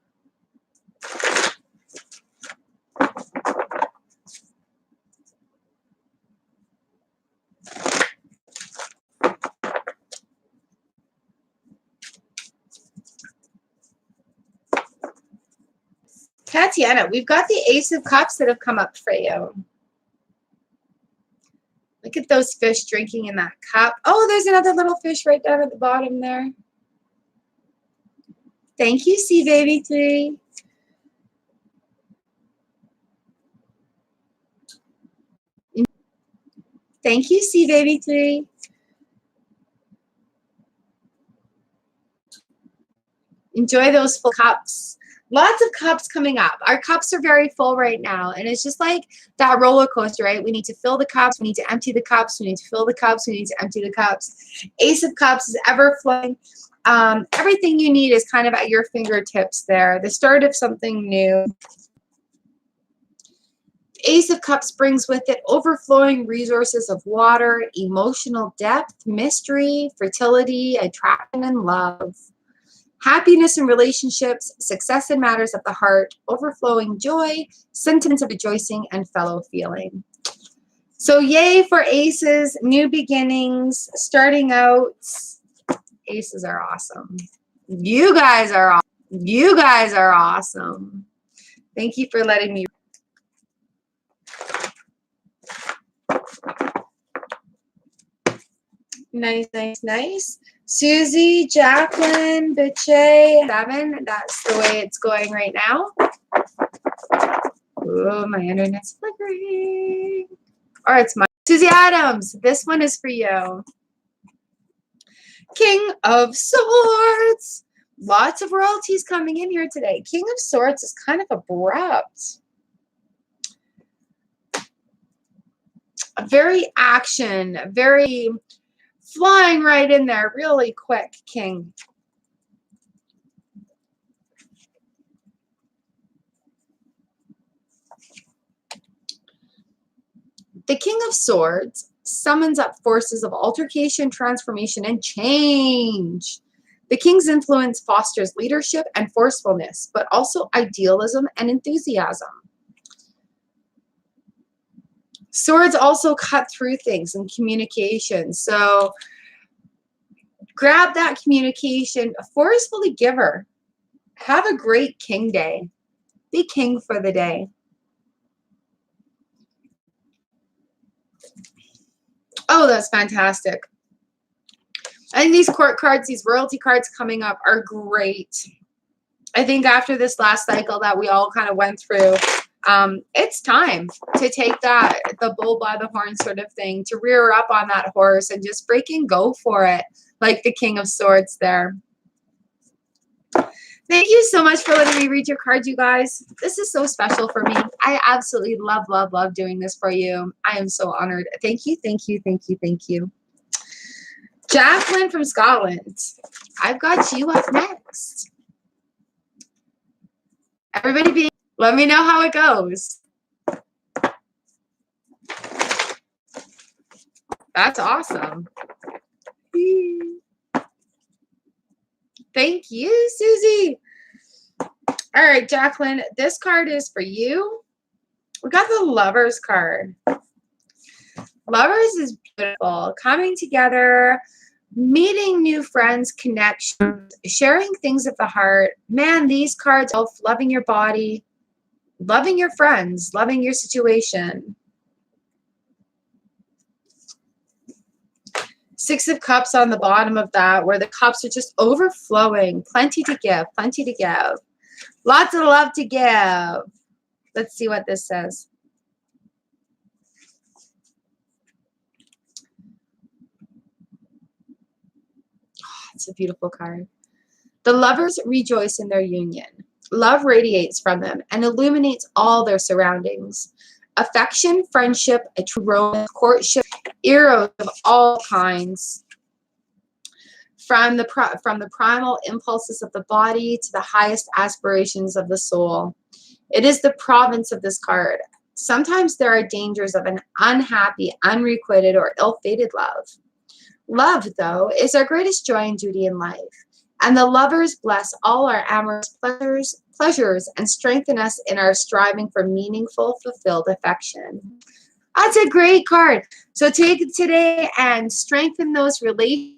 Tatiana, we've got the Ace of Cups that have come up for you. Look at those fish drinking in that cup. Oh, there's another little fish right down at the bottom there. Thank you, Sea Baby 3. Thank you, Sea Baby 3. Enjoy those full cups. Lots of cups coming up. Our cups are very full right now. And it's just like that roller coaster, right? We need to fill the cups. We need to empty the cups. We need to fill the cups. We need to empty the cups. Ace of Cups is ever flowing. Everything you need is kind of at your fingertips there. The start of something new. Ace of Cups brings with it overflowing resources of water, emotional depth, mystery, fertility, attraction, and love. Happiness in relationships, success in matters of the heart, overflowing joy, sentiments of rejoicing, and fellow feeling. So yay for aces, new beginnings, starting out. Aces are awesome. You guys are awesome. You guys are awesome. Thank you for letting me. Nice, nice, nice. Susie, Jacqueline, Biche, 7. That's the way it's going right now. Oh, my internet's flickering. Or it's my Susie Adams. This one is for you. King of Swords. Lots of royalties coming in here today. King of Swords is kind of abrupt. Very action, very flying right in there really quick, King. The King of Swords summons up forces of altercation, transformation, and change. The King's influence fosters leadership and forcefulness, but also idealism and enthusiasm. Swords also cut through things in communication. So grab that communication, forcefully give her. Have a great king day. Be king for the day. Oh, that's fantastic. I think these court cards, these royalty cards coming up are great. I think after this last cycle that we all kind of went through, it's time to take the bull by the horn sort of thing, to rear up on that horse and just freaking go for it, like the King of Swords there. Thank you so much for letting me read your cards, you guys. This is so special for me. I absolutely love, love, love doing this for you. I am so honored. Thank you, thank you, thank you, thank you. Jacqueline from Scotland. I've got you up next. Everybody let me know how it goes. That's awesome. Thank you, Susie. All right, Jacqueline, this card is for you. We got the Lovers card. Lovers is beautiful. Coming together, meeting new friends, connections, sharing things of the heart. Man, these cards, loving your body, loving your friends, loving your situation. Six of Cups on the bottom of that, where the cups are just overflowing. Plenty to give, plenty to give. Lots of love to give. Let's see what this says. Oh, it's a beautiful card. The lovers rejoice in their union. Love radiates from them and illuminates all their surroundings. Affection, friendship, a true romance, courtship, eros of all kinds. From the primal impulses of the body to the highest aspirations of the soul. It is the province of this card. Sometimes there are dangers of an unhappy, unrequited, or ill-fated love. Love, though, is our greatest joy and duty in life. And the lovers bless all our amorous pleasures and strengthen us in our striving for meaningful, fulfilled affection. That's a great card. So take it today and strengthen those relationships.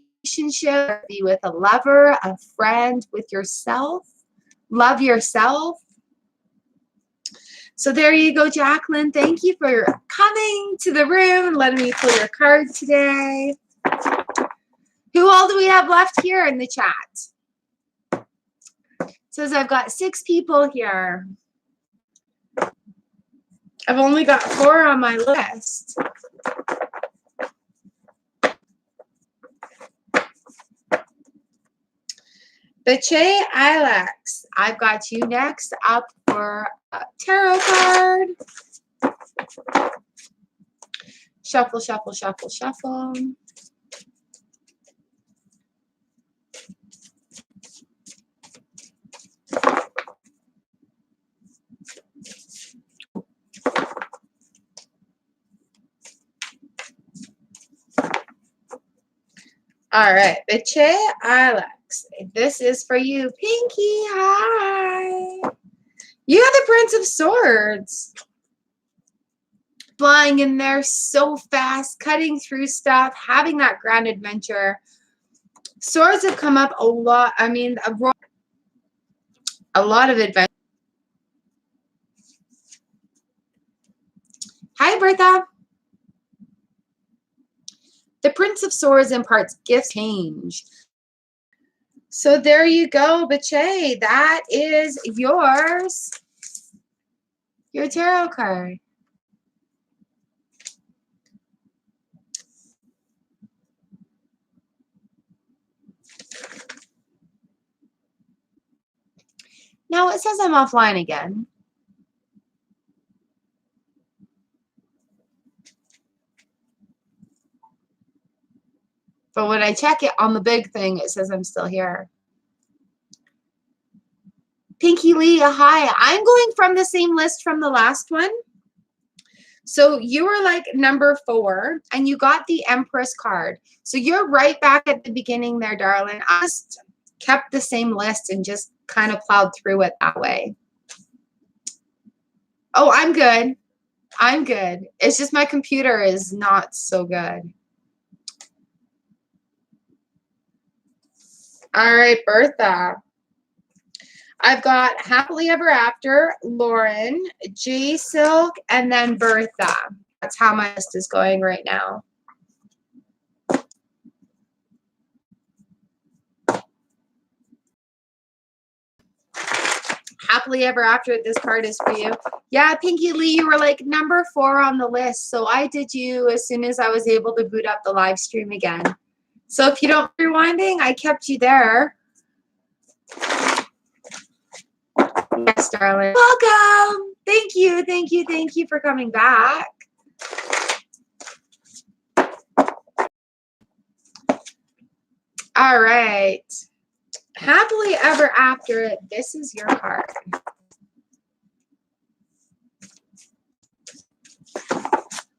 Be with a lover, a friend, with yourself. Love yourself. So there you go, Jacqueline. Thank you for coming to the room and letting me pull your card today. Who all do we have left here in the chat? It says I've got 6 people here. I've only got 4 on my list. Bache Ilex, I've got you next up for a tarot card. Shuffle, shuffle, shuffle, shuffle. All right, Bache Ilex, this is for you. Pinky, hi. You are the Prince of Swords. Flying in there so fast, cutting through stuff, having that grand adventure. Swords have come up a lot. I mean, a lot of adventure. Hi, Bertha. The Prince of Swords imparts gifts change. So there you go, Bache. That is yours. Your tarot card. Now it says I'm offline again. But when I check it on the big thing, it says I'm still here. Pinky Lee, hi. I'm going from the same list from the last one. So you were like number 4, and you got the Empress card. So you're right back at the beginning there, darling. I just kept the same list and just kind of plowed through it that way. Oh, I'm good. I'm good. It's just my computer is not so good. All right, Bertha. I've got Happily Ever After, Lauren, J Silk, and then Bertha. That's how my list is going right now. Happily Ever After, this card is for you. Yeah, Pinky Lee, you were like number 4 on the list. So I did you as soon as I was able to boot up the live stream again. So if you don't rewinding, I kept you there. Yes, darling. Welcome. Thank you, thank you, thank you for coming back. All right. Happily Ever After, this is your card.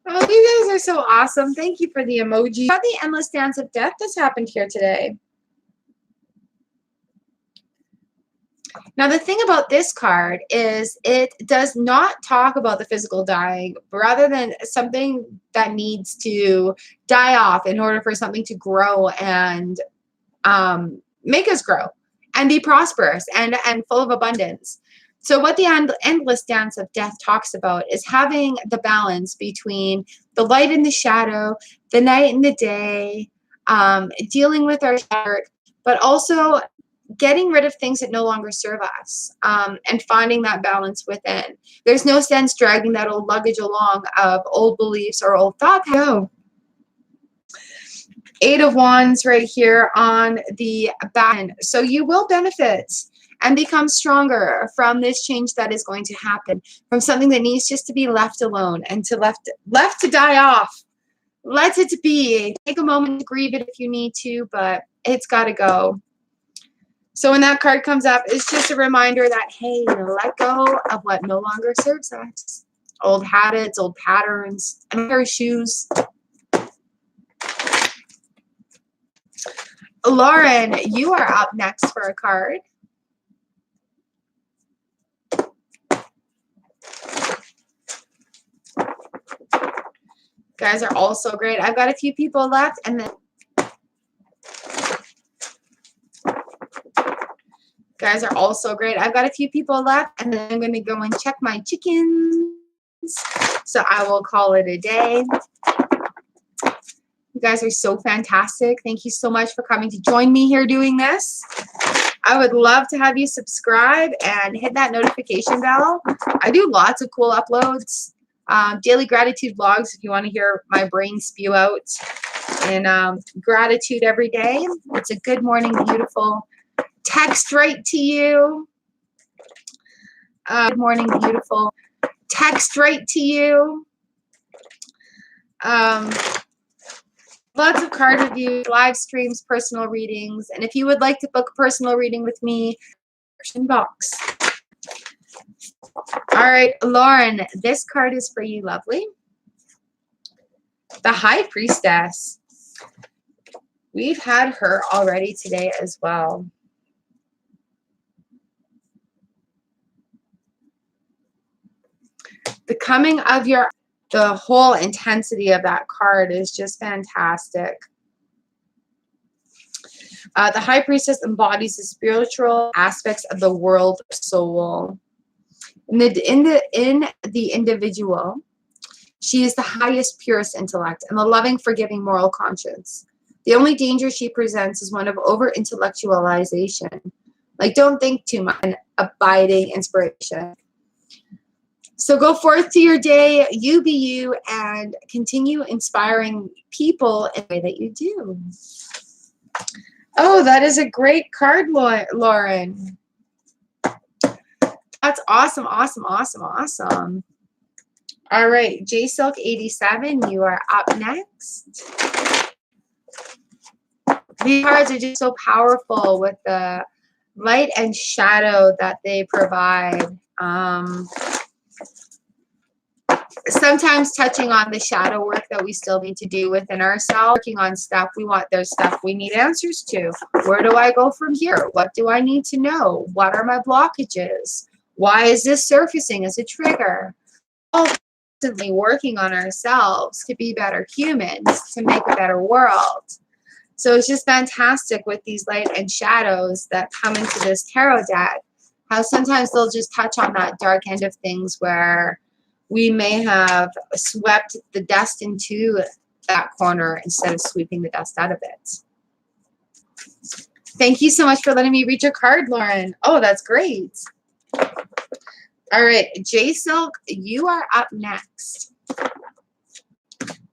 Oh, you guys are so awesome. Thank you for the emoji. Got the endless dance of death that's happened here today. Now, the thing about this card is it does not talk about the physical dying, rather than something that needs to die off in order for something to grow and make us grow and be prosperous and full of abundance. So what the endless dance of death talks about is having the balance between the light and the shadow, the night and the day, dealing with our heart, but also getting rid of things that no longer serve us, and finding that balance within. There's no sense dragging that old luggage along of old beliefs or old thoughts. Go. 8 of Wands right here on the back end. So you will benefit and become stronger from this change that is going to happen, from something that needs just to be left alone and to left to die off. Let it be. Take a moment to grieve it if you need to, but it's got to go. So when that card comes up, it's just a reminder that, hey, let go of what no longer serves us. Old habits, old patterns, and pair of shoes. Lauren, you are up next for a card. Guys are all so great. I've got a few people left, and then guys are all so great. I've got a few people left, and then I'm going to go and check my chickens. So I will call it a day. You guys are so fantastic. Thank you so much for coming to join me here doing this. I would love to have you subscribe and hit that notification bell. I do lots of cool uploads. Daily gratitude vlogs if you want to hear my brain spew out. And gratitude every day. It's a good morning, beautiful Text right to you. Good morning, beautiful. Text right to you. Lots of card reviews, live streams, personal readings. And if you would like to book a personal reading with me, description box. All right, Lauren, this card is for you, lovely. The High Priestess. We've had her already today as well. The coming of your, the whole intensity of that card is just fantastic. The High Priestess embodies the spiritual aspects of the world soul. In the individual, she is the highest, purest intellect and the loving, forgiving moral conscience. The only danger she presents is one of over-intellectualization. Like, don't think too much, and abiding inspiration. So go forth to your day, you be you, and continue inspiring people in the way that you do. Oh, that is a great card, Lauren. That's awesome, awesome, awesome, awesome. All right, J Silk 87, you are up next. These cards are just so powerful with the light and shadow that they provide. Sometimes touching on the shadow work that we still need to do within ourselves, working on stuff we want, there's stuff we need answers to. Where do I go from here? What do I need to know? What are my blockages? Why is this surfacing as a trigger? All constantly working on ourselves to be better humans, to make a better world. So it's just fantastic with these light and shadows that come into this tarot deck, how sometimes they'll just touch on that dark end of things where we may have swept the dust into that corner instead of sweeping the dust out of it. Thank you so much for letting me read your card, Lauren. Oh, that's great. All right, J Silk, you are up next.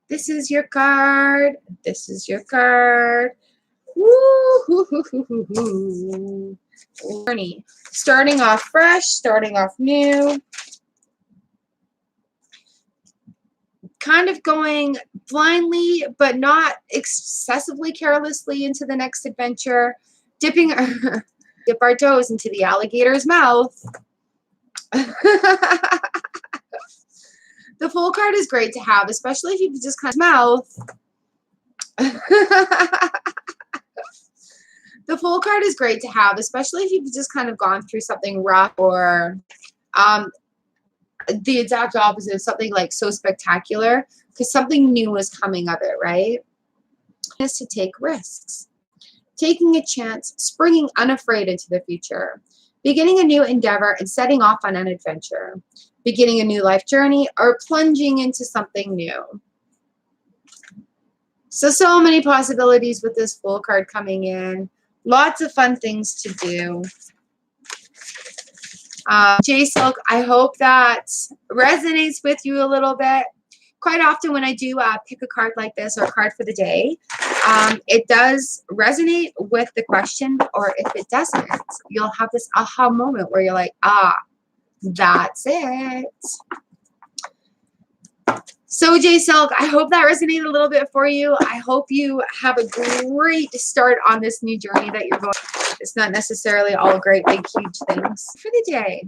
This is your card. This is your card. Woo hoo hoo hoo hoo hoo. Learning. Starting off fresh, starting off new. Kind of going blindly, but not excessively carelessly into the next adventure. Dip our toes into the alligator's mouth. The full card is great to have, especially if you just kind of mouth. The full card is great to have, especially if you've just kind of gone through something rough or the exact opposite of something like so spectacular, because something new is coming of it, right? Is to take risks. Taking a chance, springing unafraid into the future. Beginning a new endeavor and setting off on an adventure. Beginning a new life journey or plunging into something new. So many possibilities with this full card coming in. Lots of fun things to do. J Silk, I hope that resonates with you a little bit. Quite often when I do pick a card like this or a card for the day, it does resonate with the question, or if it doesn't, you'll have this aha moment where you're like, ah, that's it. So J Silk, I hope that resonated a little bit for you. I hope you have a great start on this new journey that you're going. It's not necessarily all great, big, huge things for the day.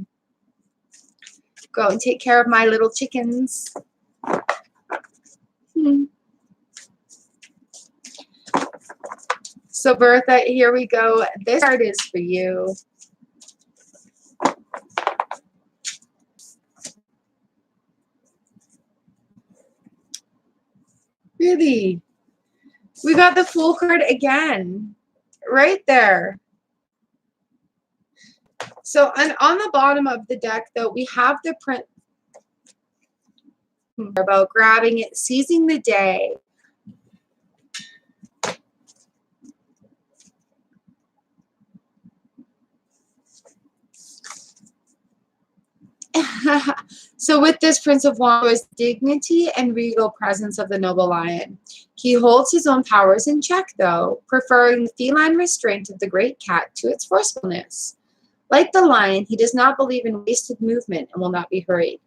Go and take care of my little chickens. So Bertha, here we go. This card is for you. Really? We got the Fool card again. Right there. So on the bottom of the deck, though, we have the print about grabbing it, seizing the day. So with this Prince of Wands is dignity and regal presence of the noble lion. He holds his own powers in check, though, preferring the feline restraint of the great cat to its forcefulness. Like the lion, he does not believe in wasted movement and will not be hurried.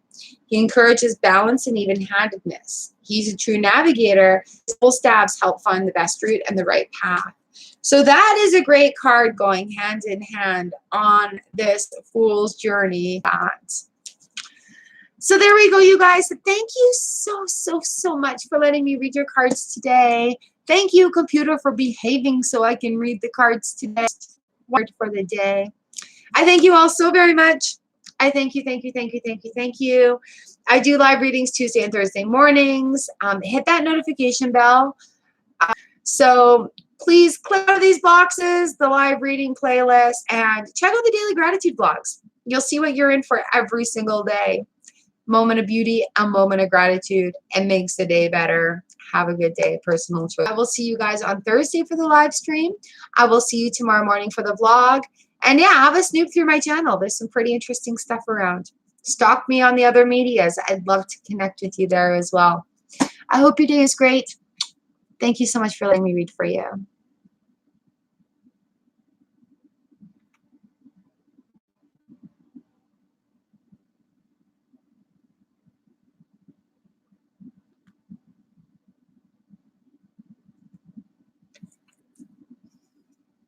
He encourages balance and even-handedness. He's a true navigator. His full staves help find the best route and the right path. So that is a great card going hand in hand on this Fool's Journey. So there we go, you guys. Thank you so much for letting me read your cards today. Thank you, computer, for behaving so I can read the cards today. Word for the day. I thank you all so very much. I thank you. I do live readings Tuesday and Thursday mornings. Hit that notification bell. So please click on these boxes, the live reading playlist, and check out the daily gratitude blogs. You'll see what you're in for every single day. Moment of beauty, a moment of gratitude, and makes the day better. Have a good day. Personal choice. I will see you guys on Thursday for the live stream. I will see you tomorrow morning for the vlog. And yeah, have a snoop through my channel. There's some pretty interesting stuff around. Stalk me on the other medias. I'd love to connect with you there as well. I hope your day is great. Thank you so much for letting me read for you.